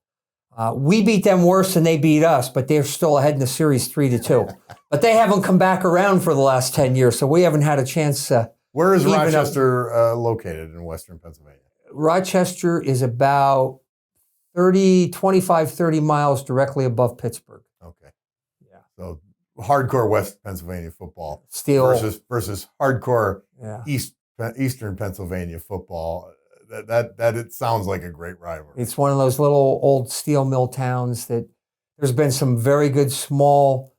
[SPEAKER 21] We beat them worse than they beat us, but they're still ahead in the series 3-2. But they haven't come back around for the last 10 years, so we haven't had a chance.
[SPEAKER 3] Where is Rochester located in Western Pennsylvania?
[SPEAKER 21] Rochester is about 25, 30 miles directly above Pittsburgh.
[SPEAKER 3] Okay. Yeah. So hardcore West Pennsylvania football
[SPEAKER 21] Steel
[SPEAKER 3] versus hardcore
[SPEAKER 21] yeah.
[SPEAKER 3] Eastern Pennsylvania football. That it sounds like a great rivalry.
[SPEAKER 21] It's one of those little old steel mill towns that there's been some very good small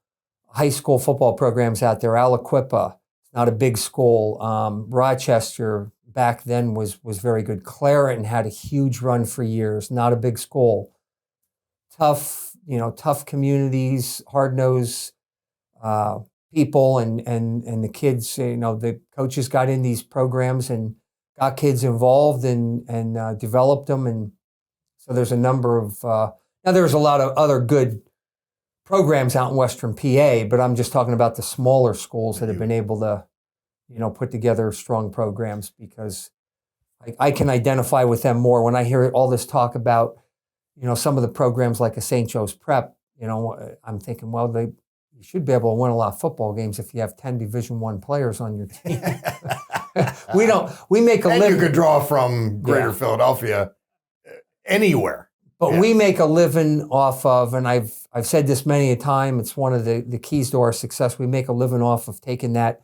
[SPEAKER 21] high school football programs out there. Aliquippa, not a big school. Rochester back then was very good. Claret had a huge run for years. Not a big school. Tough communities, hard-nosed people, and the kids. The coaches got in these programs and got kids involved and developed them. And so there's a number of now there's a lot of other good programs out in Western PA, but I'm just talking about the smaller schools that have been able to, put together strong programs, because I can identify with them more when I hear all this talk about, some of the programs like a St. Joe's Prep. I'm thinking, well, you should be able to win a lot of football games if you have 10 Division I players on your team. We make a living.
[SPEAKER 3] You could draw from Greater Philadelphia anywhere.
[SPEAKER 21] But we make a living off of, and I've said this many a time, it's one of the keys to our success. We make a living off of taking that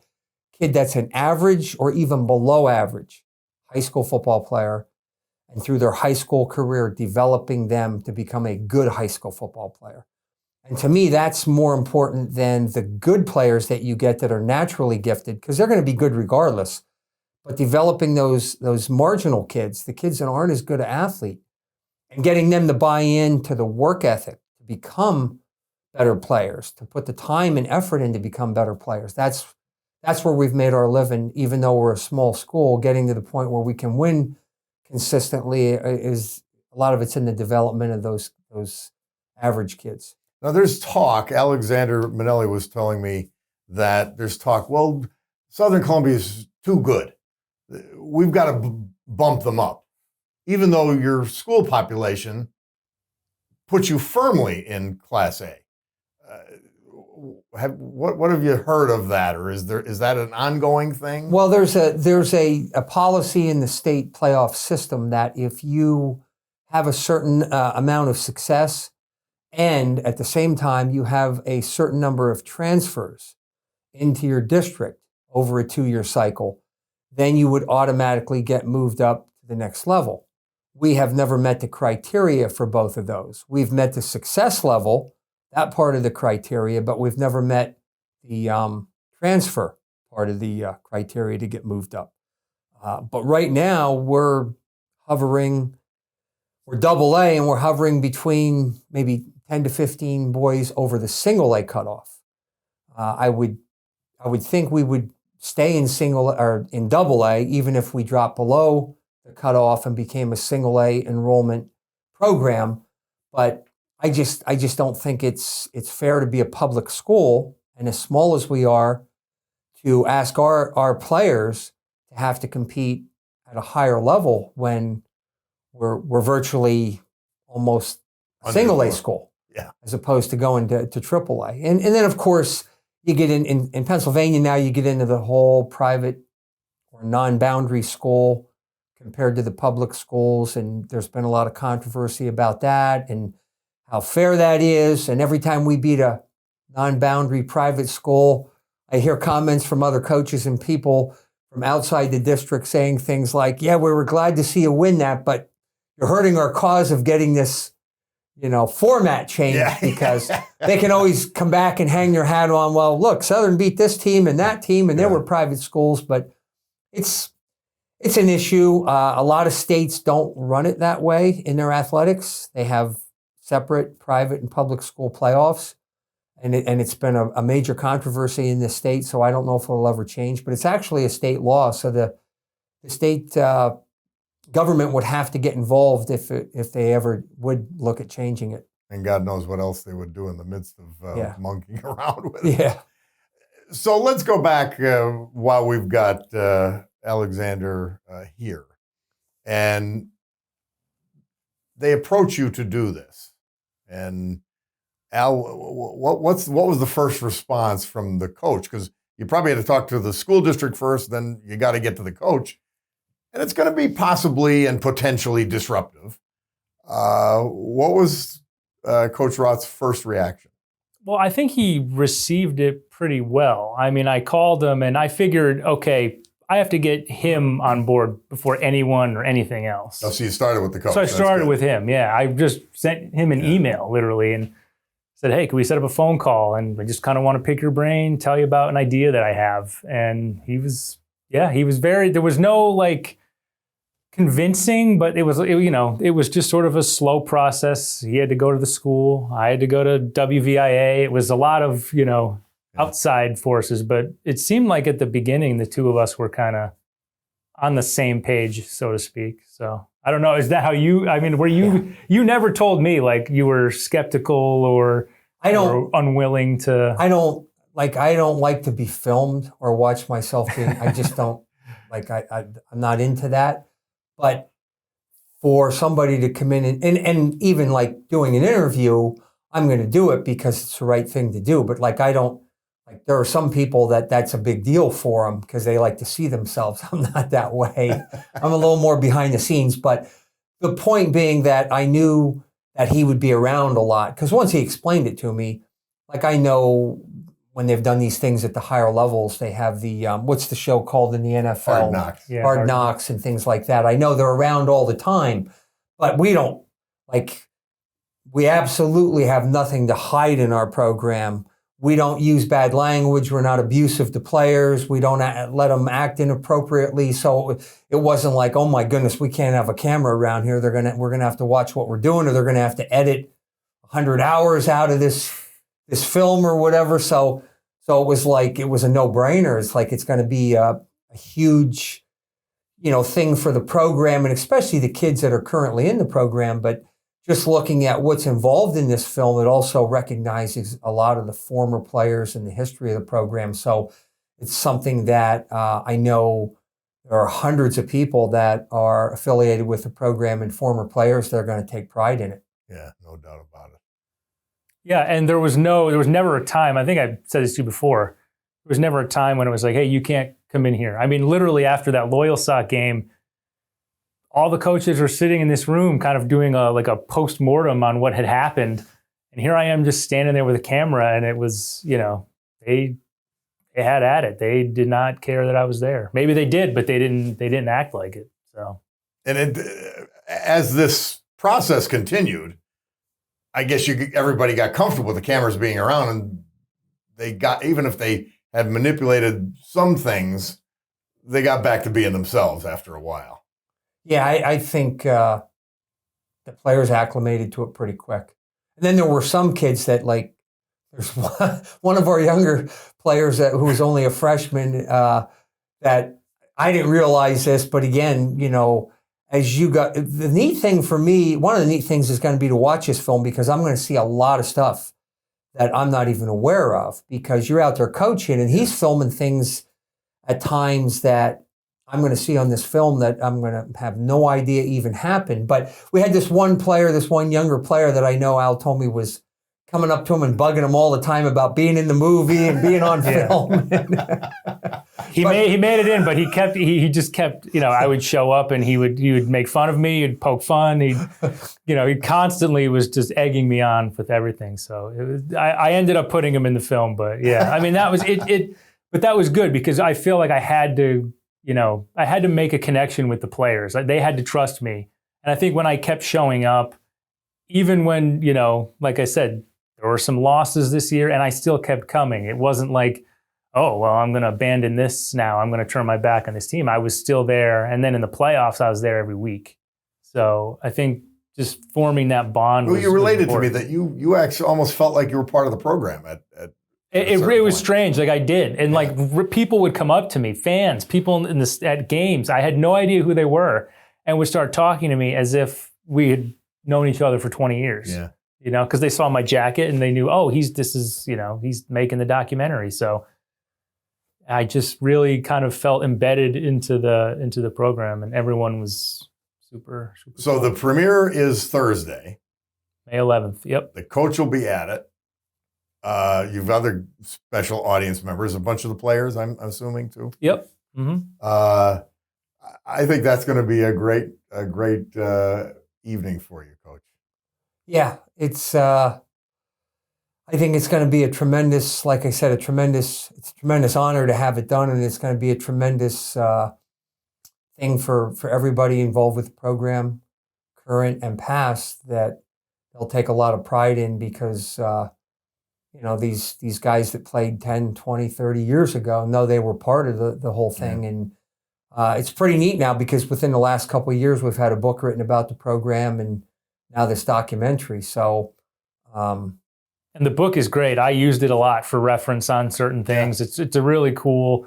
[SPEAKER 21] kid that's an average or even below average high school football player, and through their high school career, developing them to become a good high school football player. And to me, that's more important than the good players that you get that are naturally gifted, because they're going to be good regardless. But developing those marginal kids, the kids that aren't as good an athlete, and getting them to buy into the work ethic to become better players, to put the time and effort in to become better players. That's where we've made our living, even though we're a small school. Getting to the point where we can win consistently is a lot of it's in the development of those average kids.
[SPEAKER 3] Now there's talk, Alexander Monelli was telling me that there's talk, well, Southern Columbia is too good. We've got to bump them up. Even though your school population puts you firmly in Class A. What have you heard of that, or is that an ongoing thing?
[SPEAKER 21] Well, there's a policy in the state playoff system that if you have a certain amount of success, and at the same time you have a certain number of transfers into your district over a 2-year cycle, then you would automatically get moved up to the next level. We have never met the criteria for both of those. We've met the success level, that part of the criteria, but we've never met the transfer part of the criteria to get moved up. But right now we're double A, and we're hovering between maybe 10 to 15 boys over the single A cutoff. I would think we would stay in double A, even if we drop below the cutoff and became a single A enrollment program. But I just don't think it's fair to be a public school, and as small as we are, to ask our players to have to compete at a higher level when we're virtually almost a single A school, as opposed to going to triple A. And then of course you get in Pennsylvania now, you get into the whole private or non-boundary school compared to the public schools, and there's been a lot of controversy about that and how fair that is. And every time we beat a non-boundary private school, I hear comments from other coaches and people from outside the district saying things like, yeah, we were glad to see you win that, but you're hurting our cause of getting this, format changed, because they can always come back and hang their hat on, well, look, Southern beat this team and that team, and there were private schools, but it's an issue. A lot of states don't run it that way in their athletics. They have separate private and public school playoffs, and it's been a major controversy in this state, so I don't know if it'll ever change, but it's actually a state law, so the state government would have to get involved if they ever would look at changing it.
[SPEAKER 3] And God knows what else they would do in the midst of monkeying around with it.
[SPEAKER 21] Yeah.
[SPEAKER 3] So let's go back while we've got Alexander here. And they approach you to do this. And Al, what was the first response from the coach? Because you probably had to talk to the school district first, then you got to get to the coach. And it's going to be possibly and potentially disruptive. What was Coach Roth's first reaction?
[SPEAKER 20] Well, I think he received it pretty well. I mean, I called him and I figured, okay, I have to get him on board before anyone or anything else.
[SPEAKER 3] Oh, so you started with the coach.
[SPEAKER 20] So I started with him, yeah. I just sent him an email, literally, and said, hey, can we set up a phone call? And I just kind of want to pick your brain, tell you about an idea that I have. And he was very, there was no like convincing, but it was just sort of a slow process. He had to go to the school. I had to go to WVIA. It was a lot of, outside forces, but it seemed like at the beginning, the two of us were kind of on the same page, so to speak. So I don't know. Is that how were you, you never told me like you were skeptical or unwilling to.
[SPEAKER 21] I don't like to be filmed or watch myself I just don't I'm not into that. But for somebody to come in and even like doing an interview, I'm going to do it because it's the right thing to do. But there are some people that's a big deal for them because they like to see themselves. I'm not that way. I'm a little more behind the scenes. But the point being that I knew that he would be around a lot because once he explained it to me, like I know when they've done these things at the higher levels, they have the, what's the show called in the NFL?
[SPEAKER 3] Hard Knocks.
[SPEAKER 21] Yeah, Hard Knocks and things like that. I know they're around all the time, but we don't, we absolutely have nothing to hide in our program. We don't use bad language. We're not abusive to players. We don't let them act inappropriately. So it wasn't like, oh my goodness, we can't have a camera around here. We're gonna have to watch what we're doing, or they're gonna have to edit 100 hours out of this film or whatever. So it was a no-brainer. It's like it's going to be a huge, thing for the program, and especially the kids that are currently in the program. But just looking at what's involved in this film, it also recognizes a lot of the former players and the history of the program. So it's something that I know there are hundreds of people that are affiliated with the program and former players that are going to take pride in it.
[SPEAKER 3] Yeah, no doubt about it.
[SPEAKER 20] Yeah, and there was never a time, I think I said this to you before, there was never a time when it was like, hey, you can't come in here. I mean, literally after that Loyal Sock game, all the coaches were sitting in this room kind of doing a post-mortem on what had happened. And here I am just standing there with a camera, and it was, they had at it. They did not care that I was there. Maybe they did, but they didn't act like it. So,
[SPEAKER 3] and as this process continued, I guess everybody got comfortable with the cameras being around, and they got, even if they had manipulated some things, they got back to being themselves after a while.
[SPEAKER 21] Yeah, I think the players acclimated to it pretty quick. And then there were some kids that there's one of our younger players who was only a freshman that I didn't realize this, but again, as you got, the neat thing for me, one of the neat things is going to be to watch this film because I'm going to see a lot of stuff that I'm not even aware of because you're out there coaching and he's filming things at times that I'm going to see on this film that I'm going to have no idea even happened. But we had this one younger player that I know Al told me was coming up to him and bugging him all the time about being in the movie and being on film.
[SPEAKER 20] He made it in, but he just kept, I would show up and he would make fun of me, he'd poke fun, he constantly was just egging me on with everything. So I ended up putting him in the film, but yeah, I mean, that was it, but that was good because I feel like I had to make a connection with the players. They had to trust me. And I think when I kept showing up, even when, like I said, there were some losses this year and I still kept coming. It wasn't like, oh, well, I'm going to abandon this now. I'm going to turn my back on this team. I was still there. And then in the playoffs, I was there every week. So I think just forming that bond was
[SPEAKER 3] you related
[SPEAKER 20] was
[SPEAKER 3] to me that you actually almost felt like you were part of the program
[SPEAKER 20] It was strange. Like I did. And people would come up to me, fans, people at games. I had no idea who they were and would start talking to me as if we had known each other for 20 years.
[SPEAKER 3] Yeah.
[SPEAKER 20] Because they saw my jacket and they knew, oh, he's making the documentary. So I just really kind of felt embedded into the program, and everyone was super
[SPEAKER 3] So
[SPEAKER 20] cool.
[SPEAKER 3] the premiere is Thursday,
[SPEAKER 20] May 11th. Yep.
[SPEAKER 3] The coach will be at it. You've other special audience members, a bunch of the players, I'm assuming too.
[SPEAKER 20] Yep. Mm-hmm.
[SPEAKER 3] I think that's going to be a great evening for you, Coach?
[SPEAKER 21] Yeah, it's. I think it's going to be a tremendous, like I said, it's a tremendous honor to have it done, and it's going to be a tremendous thing for everybody involved with the program, current and past, that they'll take a lot of pride in because, these guys that played 10, 20, 30 years ago know they were part of the whole thing. And it's pretty neat now because within the last couple of years, we've had a book written about the program and now this documentary. So,
[SPEAKER 20] and the book is great. I used it a lot for reference on certain things. Yeah. It's a really cool,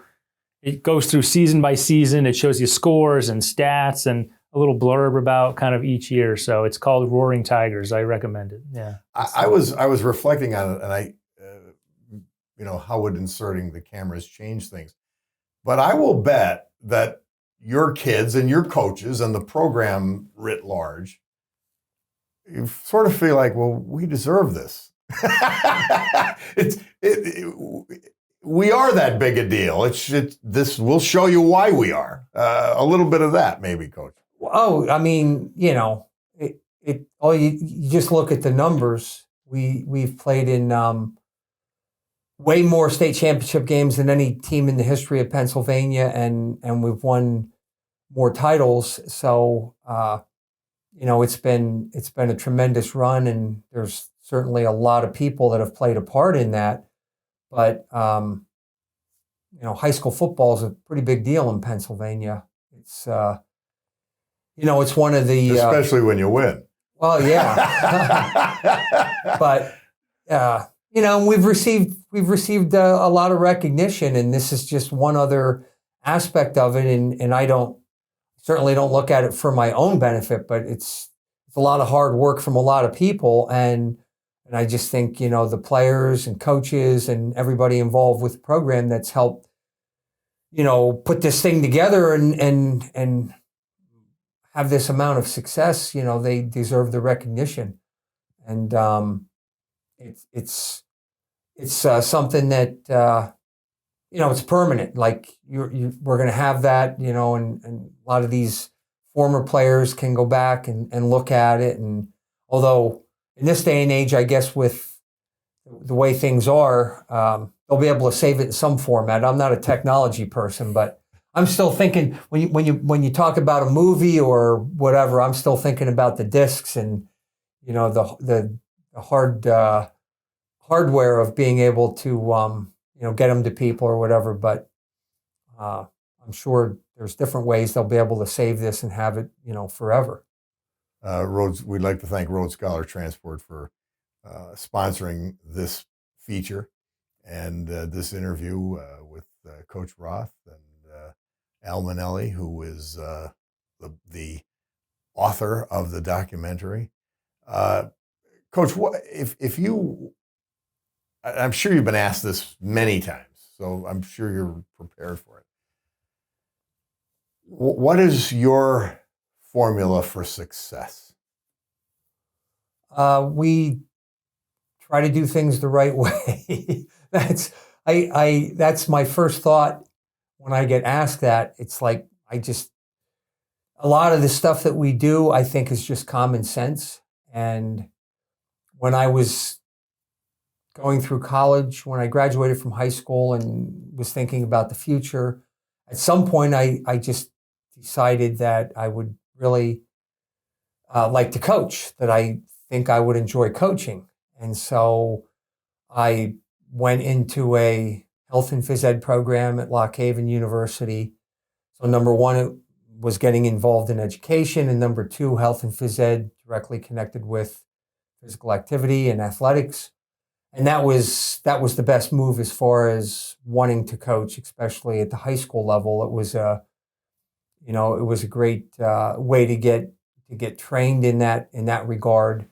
[SPEAKER 20] it goes through season by season. It shows you scores and stats and a little blurb about kind of each year. So it's called Roaring Tigers. I recommend it. Yeah.
[SPEAKER 3] I was reflecting on it, and how would inserting the cameras change things? But I will bet that your kids and your coaches and the program writ large, you sort of feel like, well, we deserve this. We are that big a deal. This will show you why we are. A little bit of that, maybe, Coach.
[SPEAKER 21] Oh, I mean, you just look at the numbers. We've played in way more state championship games than any team in the history of Pennsylvania, and we've won more titles. So, it's been a tremendous run, and there's certainly a lot of people that have played a part in that. But, high school football is a pretty big deal in Pennsylvania. It's, it's one of the...
[SPEAKER 3] Especially when you win.
[SPEAKER 21] Well, yeah. But, we've received a lot of recognition, and this is just one other aspect of it. And I certainly don't look at it for my own benefit, but it's a lot of hard work from a lot of people. And I just think, the players and coaches and everybody involved with the program that's helped, put this thing together and have this amount of success, they deserve the recognition. And it's something that, it's permanent. Like we're going to have that, and a lot of these former players can go back and look at it. And although in this day and age, I guess with the way things are, they'll be able to save it in some format. I'm not a technology person, but I'm still thinking when you talk about a movie or whatever, I'm still thinking about the discs and the hardware of being able to get them to people or whatever. But I'm sure there's different ways they'll be able to save this and have it forever.
[SPEAKER 3] We'd like to thank Road Scholar Transport for sponsoring this feature and this interview with Coach Roth and Al Monelli, who is the author of the documentary. Coach, if you, I'm sure you've been asked this many times, so I'm sure you're prepared for it. What is your formula for success?
[SPEAKER 21] We try to do things the right way. That's my first thought when I get asked that. It's like a lot of the stuff that we do, I think, is just common sense. And when I was going through college, when I graduated from high school and was thinking about the future, at some point I just decided that I would really like to coach, that I think I would enjoy coaching. And so I went into a health and phys ed program at Lock Haven University. So number one, it was getting involved in education, and number two, health and phys ed directly connected with physical activity and athletics. And that was the best move as far as wanting to coach, especially at the high school level. It was a great way to get trained in that regard.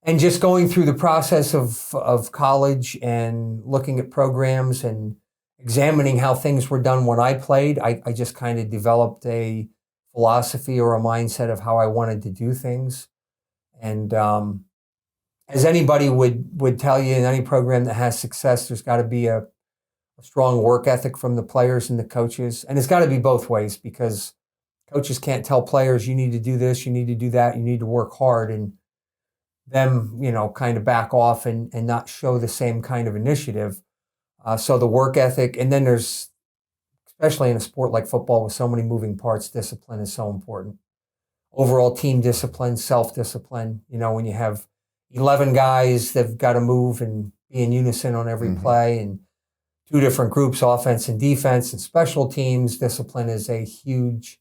[SPEAKER 21] And just going through the process of college and looking at programs and examining how things were done when I played, I just kind of developed a philosophy or a mindset of how I wanted to do things. And as anybody would tell you, in any program that has success, there's got to be a strong work ethic from the players and the coaches. And it's got to be both ways, because coaches can't tell players, you need to do this, you need to do that, you need to work hard, and them, kind of back off and not show the same kind of initiative. So the work ethic, and then there's, especially in a sport like football with so many moving parts, discipline is so important. Overall team discipline, self-discipline. When you have 11 guys that've got to move and be in unison on every play, and 2 different groups, offense and defense, and special teams, discipline is a huge,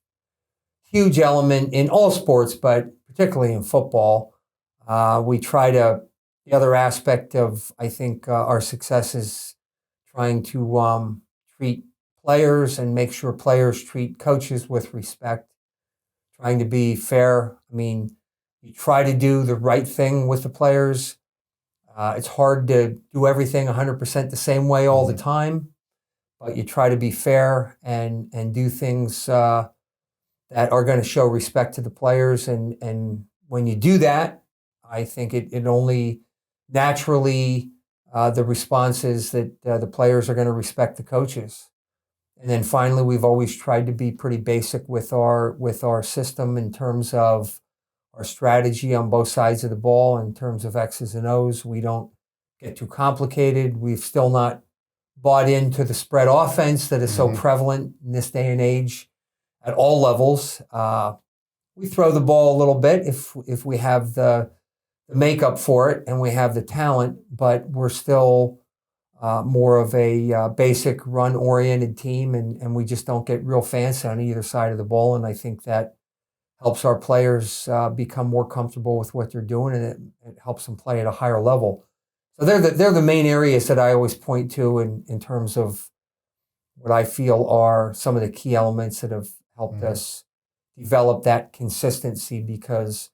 [SPEAKER 21] huge element in all sports, but particularly in football. The other aspect of, I think, our success is trying to treat players and make sure players treat coaches with respect, trying to be fair. I mean, you try to do the right thing with the players. It's hard to do everything 100% the same way all the time, but you try to be fair and do things that are going to show respect to the players. And when you do that, I think it only naturally, the response is that the players are going to respect the coaches. And then finally, we've always tried to be pretty basic with our system in terms of our strategy on both sides of the ball, in terms of X's and O's. We don't get too complicated. We've still not bought into the spread offense that is so prevalent in this day and age at all levels. We throw the ball a little bit if we have the makeup for it and we have the talent, but we're still more of a basic run-oriented team, and we just don't get real fancy on either side of the ball. And I think that helps our players become more comfortable with what they're doing, and it helps them play at a higher level. So they're the main areas that I always point to in terms of what I feel are some of the key elements that have helped us develop that consistency, because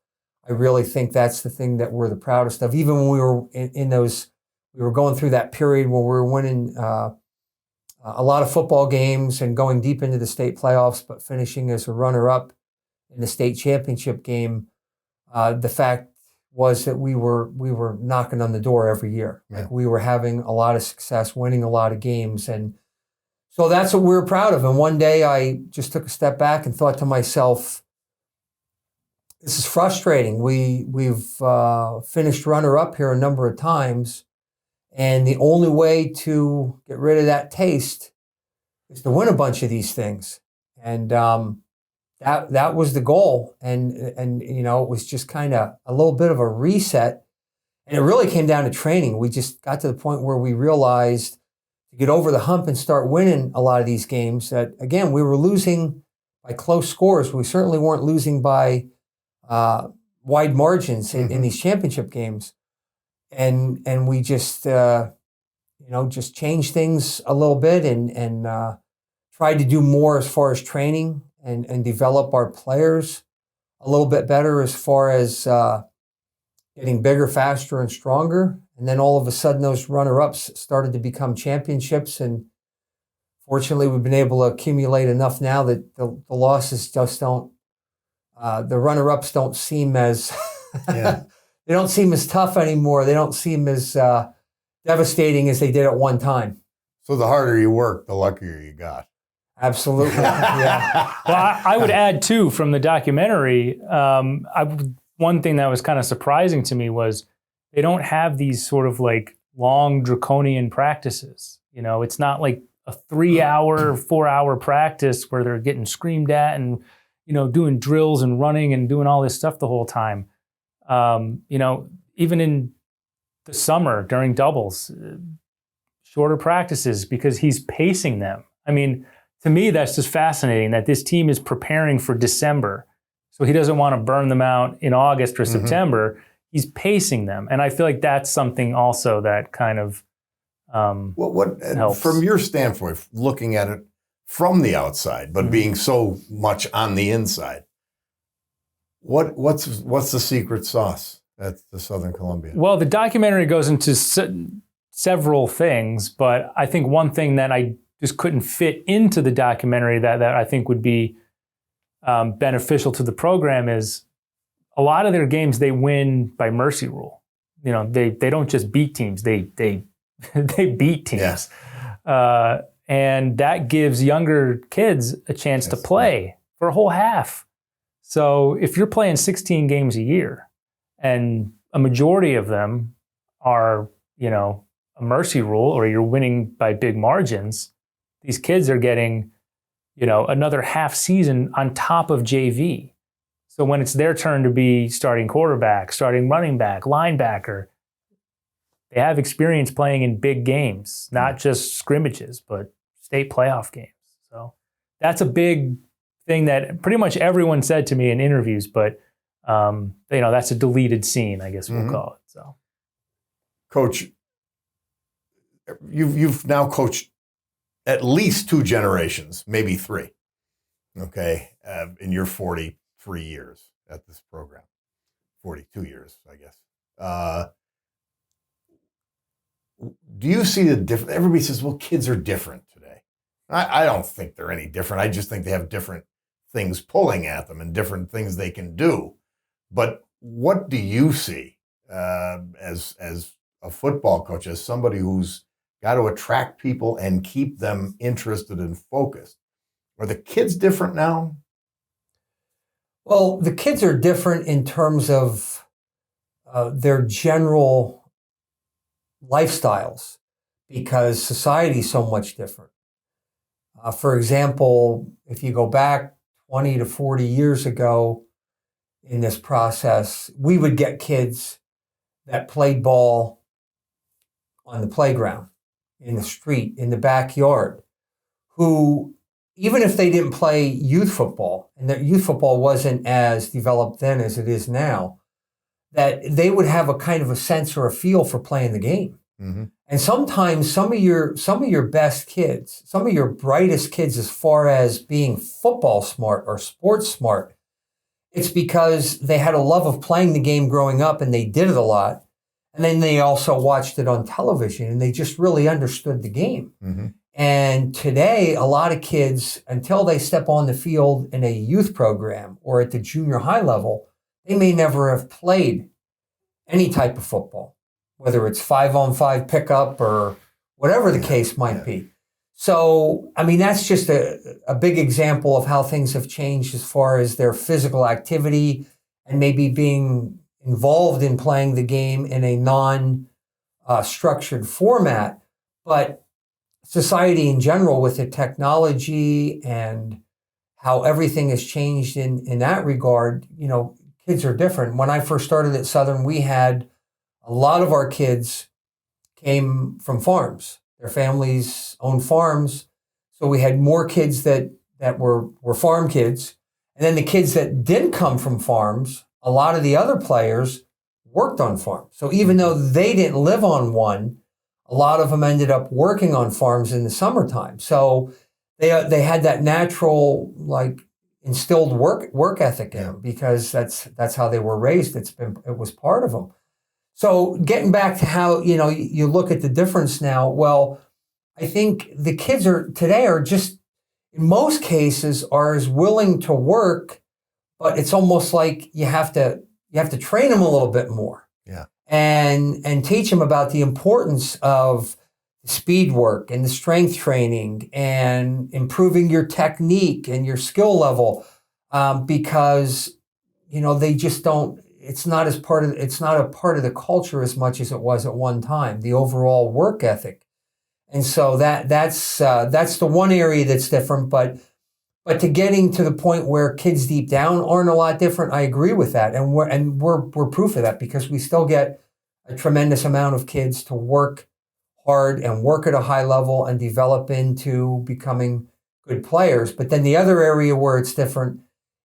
[SPEAKER 21] I really think that's the thing that we're the proudest of. Even when we were we were going through that period where we were winning a lot of football games and going deep into the state playoffs, but finishing as a runner-up in the state championship game. The fact was that we were knocking on the door every year.
[SPEAKER 3] Yeah.
[SPEAKER 21] Like, we were having a lot of success, winning a lot of games, and so that's what we were proud of. And one day I just took a step back and thought to myself, this is frustrating. We've finished runner-up here a number of times, and the only way to get rid of that taste is to win a bunch of these things. And that was the goal. And it was just kind of a little bit of a reset. And it really came down to training. We just got to the point where we realized to get over the hump and start winning a lot of these games that, again, we were losing by close scores. We certainly weren't losing by wide margins in these championship games. And we just, just changed things a little bit and tried to do more as far as training and develop our players a little bit better as far as getting bigger, faster, and stronger. And then all of a sudden, those runner-ups started to become championships. And fortunately, we've been able to accumulate enough now that the losses just don't, the runner-ups don't seem as, they don't seem as tough anymore. They don't seem as devastating as they did at one time.
[SPEAKER 3] So the harder you work, the luckier you got.
[SPEAKER 21] Absolutely. Yeah.
[SPEAKER 20] Well, I would add too, from the documentary, one thing that was kind of surprising to me was they don't have these sort of like long draconian practices. It's not like a 3-hour, 4-hour practice where they're getting screamed at and, doing drills and running and doing all this stuff the whole time. Even in the summer during doubles, shorter practices because he's pacing them. I mean, to me, that's just fascinating that this team is preparing for December. So he doesn't want to burn them out in August or September. He's pacing them. And I feel like that's something also that kind of helps.
[SPEAKER 3] From your standpoint, looking at it from the outside, but being so much on the inside, what's the secret sauce at the Southern Columbia?
[SPEAKER 20] Well, the documentary goes into several things, but I think one thing that I just couldn't fit into the documentary that I think would be beneficial to the program is a lot of their games they win by mercy rule. They don't just beat teams; they beat teams, and that gives younger kids a chance to play for a whole half. So if you're playing 16 games a year and a majority of them are, a mercy rule or you're winning by big margins, these kids are getting, another half season on top of JV. So when it's their turn to be starting quarterback, starting running back, linebacker, they have experience playing in big games, not just scrimmages, but state playoff games. So that's a big thing that pretty much everyone said to me in interviews, but that's a deleted scene, I guess we'll call it. So,
[SPEAKER 3] Coach, you've now coached at least 2 generations, maybe 3. Okay, in your 43 years at this program, 42 years, I guess. Do you see the difference? Everybody says, well, kids are different today. I don't think they're any different. I just think they have different things pulling at them and different things they can do. But what do you see as a football coach, as somebody who's got to attract people and keep them interested and focused? Are the kids different now?
[SPEAKER 21] Well, the kids are different in terms of their general lifestyles because society's so much different. For example, if you go back 20 to 40 years ago in this process, we would get kids that played ball on the playground, in the street, in the backyard, who, even if they didn't play youth football, and that youth football wasn't as developed then as it is now, that they would have a kind of a sense or a feel for playing the game. Mm-hmm. And sometimes some of your best kids, some of your brightest kids as far as being football smart or sports smart, it's because they had a love of playing the game growing up and they did it a lot. And then they also watched it on television and they just really understood the game. Mm-hmm. And today, a lot of kids, until they step on the field in a youth program or at the junior high level, they may never have played any type of football, whether it's 5-on-5 pickup or whatever the case might be. So, I mean, that's just a big example of how things have changed as far as their physical activity and maybe being involved in playing the game in a non-structured format. But society in general, with the technology and how everything has changed in that regard, kids are different. When I first started at Southern, we had a lot of our kids came from farms. Their families owned farms. So we had more kids that were farm kids. And then the kids that didn't come from farms, a lot of the other players worked on farms. So even though they didn't live on one, a lot of them ended up working on farms in the summertime. So they had that natural, instilled work ethic in them because that's how they were raised. It was part of them. So getting back to how, you look at the difference now, well, I think the kids today are just, in most cases, are as willing to work, but it's almost like you have to train them a little bit more.
[SPEAKER 3] Yeah.
[SPEAKER 21] And teach them about the importance of speed work and the strength training and improving your technique and your skill level, because, they just don't, it's not a part of the culture as much as it was at one time, the overall work ethic. And so that's the one area that's different, but to getting to the point where kids deep down aren't a lot different, I agree with that. And we're proof of that because we still get a tremendous amount of kids to work hard and work at a high level and develop into becoming good players. But then the other area where it's different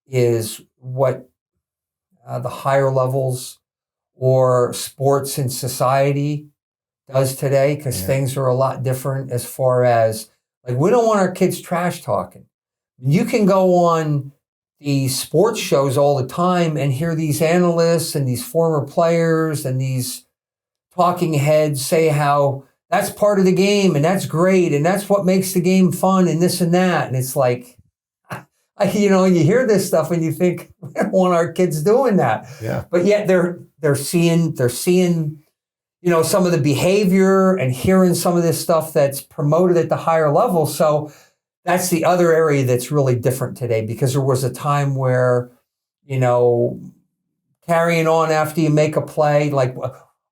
[SPEAKER 21] is what the higher levels or sports and society does today, because things are a lot different as far as, we don't want our kids trash talking. You can go on these sports shows all the time and hear these analysts and these former players and these talking heads say how that's part of the game and that's great and that's what makes the game fun and this and that. And it's like, you hear this stuff and you think, we don't want our kids doing that.
[SPEAKER 3] Yeah.
[SPEAKER 21] But yet they're seeing, some of the behavior and hearing some of this stuff that's promoted at the higher level. So that's the other area that's really different today, because there was a time where, carrying on after you make a play, like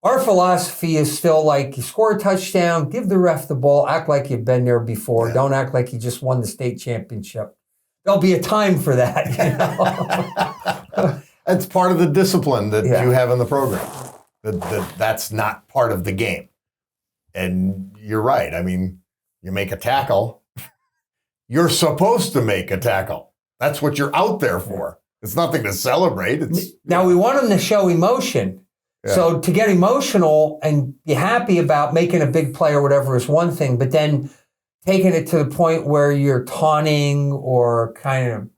[SPEAKER 21] our philosophy is still like, you score a touchdown, give the ref the ball, act like you've been there before. Yeah. Don't act like you just won the state championship. There'll be a time for that.
[SPEAKER 3] That's part of the discipline that you have in the program. That's not part of the game. And you're right. I mean, you make a tackle. You're supposed to make a tackle. That's what you're out there for. It's nothing to celebrate.
[SPEAKER 21] Now, we want them to show emotion. Yeah. So to get emotional and be happy about making a big play or whatever is one thing, but then taking it to the point where you're taunting or kind of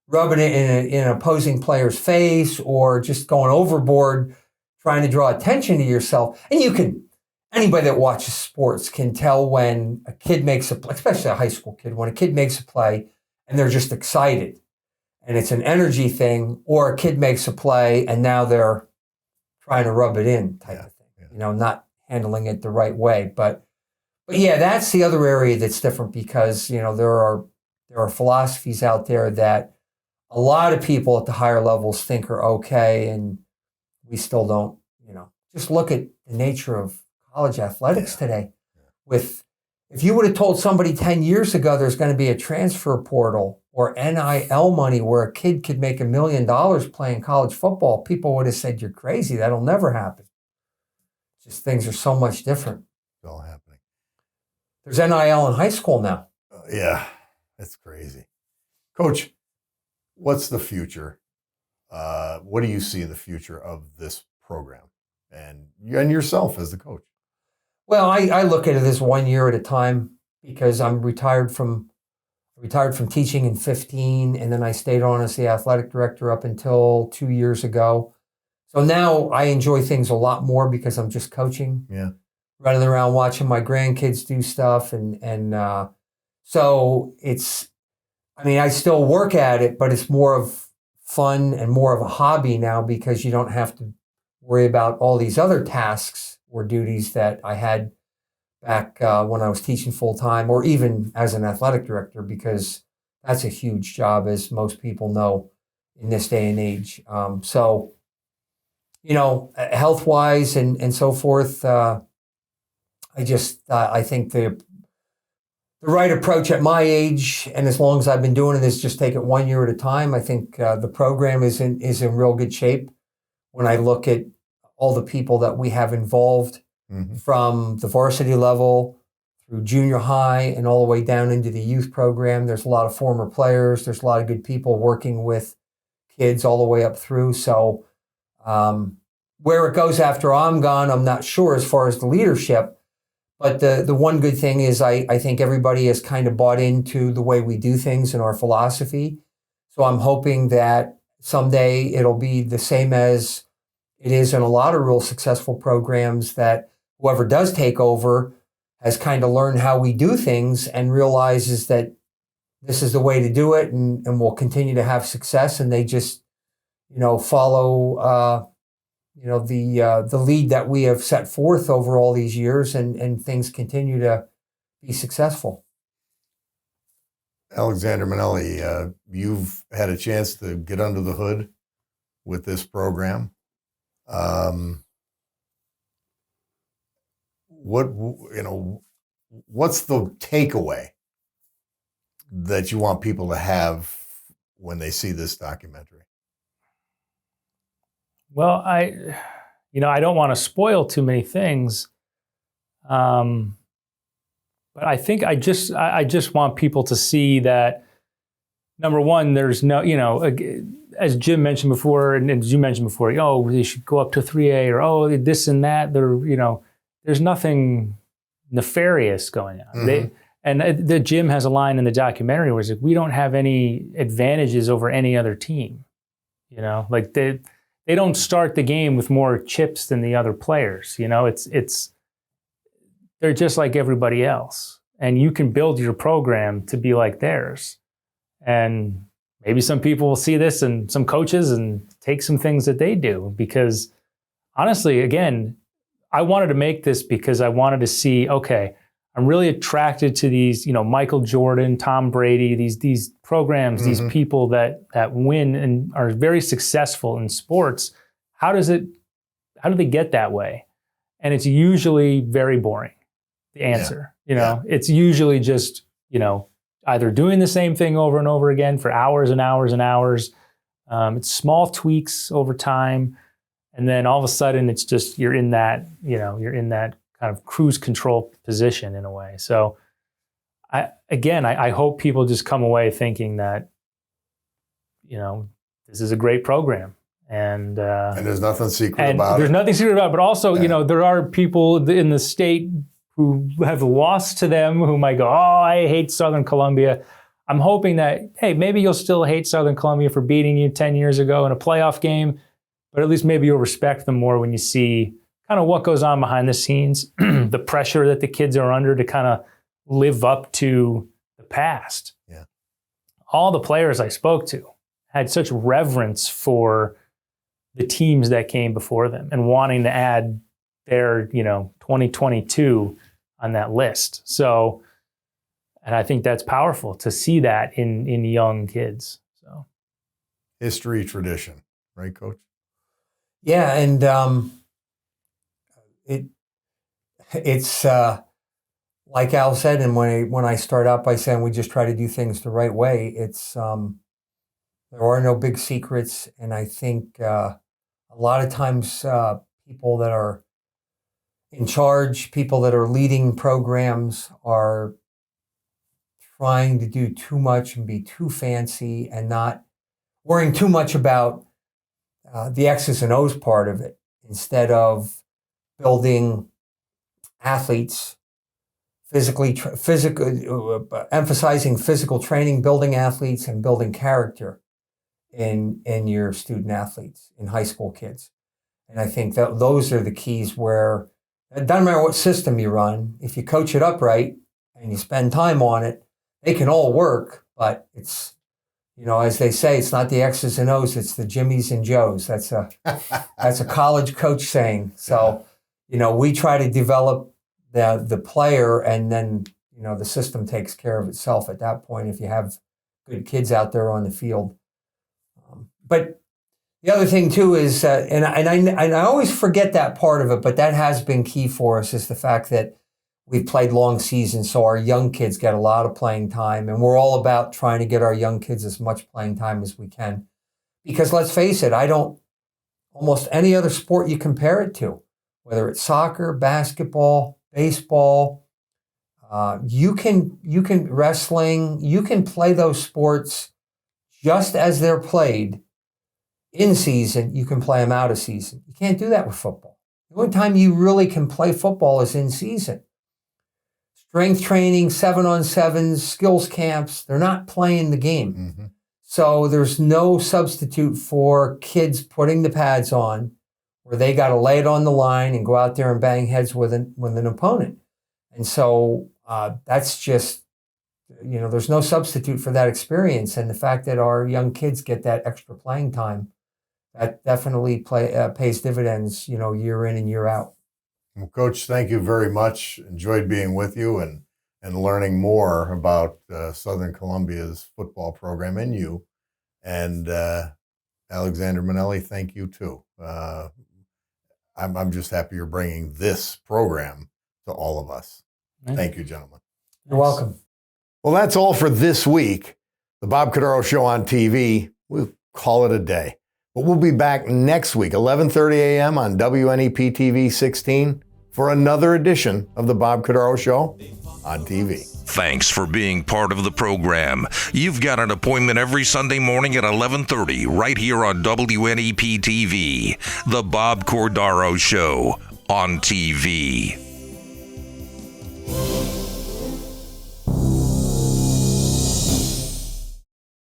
[SPEAKER 21] rubbing it in an opposing player's face or just going overboard, trying to draw attention to yourself. And anybody that watches sports can tell when a kid makes a play, especially a high school kid, when a kid makes a play and they're just excited and it's an energy thing, or a kid makes a play and now they're trying to rub it in type of thing, not handling it the right way. But yeah, that's the other area that's different, because, there are philosophies out there that a lot of people at the higher levels think are okay, and we still don't, just look at the nature of college athletics today. If you would have told somebody 10 years ago there's going to be a transfer portal or NIL money where a kid could make $1 million playing college football, people would have said, you're crazy. That'll never happen. Just things are so much different.
[SPEAKER 3] It's all happening.
[SPEAKER 21] There's NIL in high school now.
[SPEAKER 3] Yeah, that's crazy. Coach, what's the future? What do you see in the future of this program and yourself as the coach?
[SPEAKER 21] Well, I look at it as 1 year at a time, because I'm retired from teaching in 2015, and then I stayed on as the athletic director up until 2 years ago. So now I enjoy things a lot more because I'm just coaching, running around watching my grandkids do stuff, and so I still work at it, but it's more of fun and more of a hobby now, because you don't have to worry about all these other tasks or duties that I had back when I was teaching full time, or even as an athletic director, because that's a huge job, as most people know in this day and age. So, health wise and so forth, I think the right approach at my age, and as long as I've been doing it, is just take it 1 year at a time. I think the program is in real good shape. When I look at all the people that we have involved, from the varsity level through junior high and all the way down into the youth program, there's a lot of former players. There's a lot of good people working with kids all the way up through. So where it goes after I'm gone, I'm not sure as far as the leadership. But the one good thing is I think everybody has kind of bought into the way we do things and our philosophy. So I'm hoping that someday it'll be the same as it is in a lot of real successful programs, that whoever does take over has kind of learned how we do things and realizes that this is the way to do it, and will continue to have success. And they just, follow, the lead that we have set forth over all these years, and things continue to be successful.
[SPEAKER 3] Alexander Monelli, you've had a chance to get under the hood with this program. What's the takeaway that you want people to have when they see this documentary?
[SPEAKER 20] Well, I don't want to spoil too many things, but I think I just want people to see that, number one, there's no, as Jim mentioned before, and as you mentioned before, they should go up to 3A, or this and that. There's nothing nefarious going on. The Jim has a line in the documentary where it's like, we don't have any advantages over any other team. Like they don't start the game with more chips than the other players. They're just like everybody else, and you can build your program to be like theirs. And maybe some people will see this, and some coaches, and take some things that they do, because honestly, again, I wanted to make this because I wanted to see, okay, I'm really attracted to these, Michael Jordan, Tom Brady, these programs, these people that win and are very successful in sports. How do they get that way? And it's usually very boring, the answer. It's usually just, either doing the same thing over and over again for hours and hours and hours. It's small tweaks over time. And then all of a sudden it's just, you're in that kind of cruise control position in a way. So I hope people just come away thinking that, this is a great program. And
[SPEAKER 3] there's nothing secret about it.
[SPEAKER 20] There's nothing secret about it. But also, there are people in the state who have lost to them who might go, oh, I hate Southern Columbia. I'm hoping that, hey, maybe you'll still hate Southern Columbia for beating you 10 years ago in a playoff game, but at least maybe you'll respect them more when you see kind of what goes on behind the scenes, the pressure that the kids are under to kind of live up to the past.
[SPEAKER 3] Yeah.
[SPEAKER 20] All the players I spoke to had such reverence for the teams that came before them and wanting to add their, 2022 on that list. So, and I think that's powerful to see that in young kids. So,
[SPEAKER 3] history, tradition, right, Coach?
[SPEAKER 21] Yeah, and it's like Al said, and when I start out by saying we just try to do things the right way, it's there are no big secrets, and I think a lot of times people that are in charge, people that are leading programs are trying to do too much and be too fancy and not worrying too much about the X's and O's part of it, instead of building athletes, emphasizing physical training, building athletes, and building character in your student athletes, in high school kids. And I think that those are the keys where it doesn't matter what system you run, if you coach it up right and you spend time on it, they can all work, but it's, as they say, it's not the X's and O's, it's the Jimmies and Joes. That's a college coach saying. So, we try to develop the player, and then, the system takes care of itself at that point if you have good kids out there on the field. But the other thing too is, and I always forget that part of it, but that has been key for us, is the fact that we've played long seasons, so our young kids get a lot of playing time, and we're all about trying to get our young kids as much playing time as we can. Because let's face it, almost any other sport you compare it to, whether it's soccer, basketball, baseball, you can wrestling, you can play those sports just as they're played in season. You can play them out of season. You can't do that with football. The only time you really can play football is in season. Strength training, 7-on-7s, skills camps, they're not playing the game. Mm-hmm. So there's no substitute for kids putting the pads on where they got to lay it on the line and go out there and bang heads with an opponent. And so that's just, there's no substitute for that experience. And the fact that our young kids get that extra playing time, that definitely pays dividends, year in and year out.
[SPEAKER 3] Well, Coach, thank you very much. Enjoyed being with you and learning more about Southern Columbia's football program and you. And Alexander Monelli, thank you too. I'm just happy you're bringing this program to all of us. Thank you, gentlemen.
[SPEAKER 21] You're welcome.
[SPEAKER 3] Well, that's all for this week. The Bob Cordaro Show on TV, we'll call it a day. But we'll be back next week, 11:30 a.m. on WNEP TV 16 for another edition of the Bob Cordaro Show on TV.
[SPEAKER 1] Thanks for being part of the program. You've got an appointment every Sunday morning at 11:30 right here on WNEP TV, the Bob Cordaro Show on TV.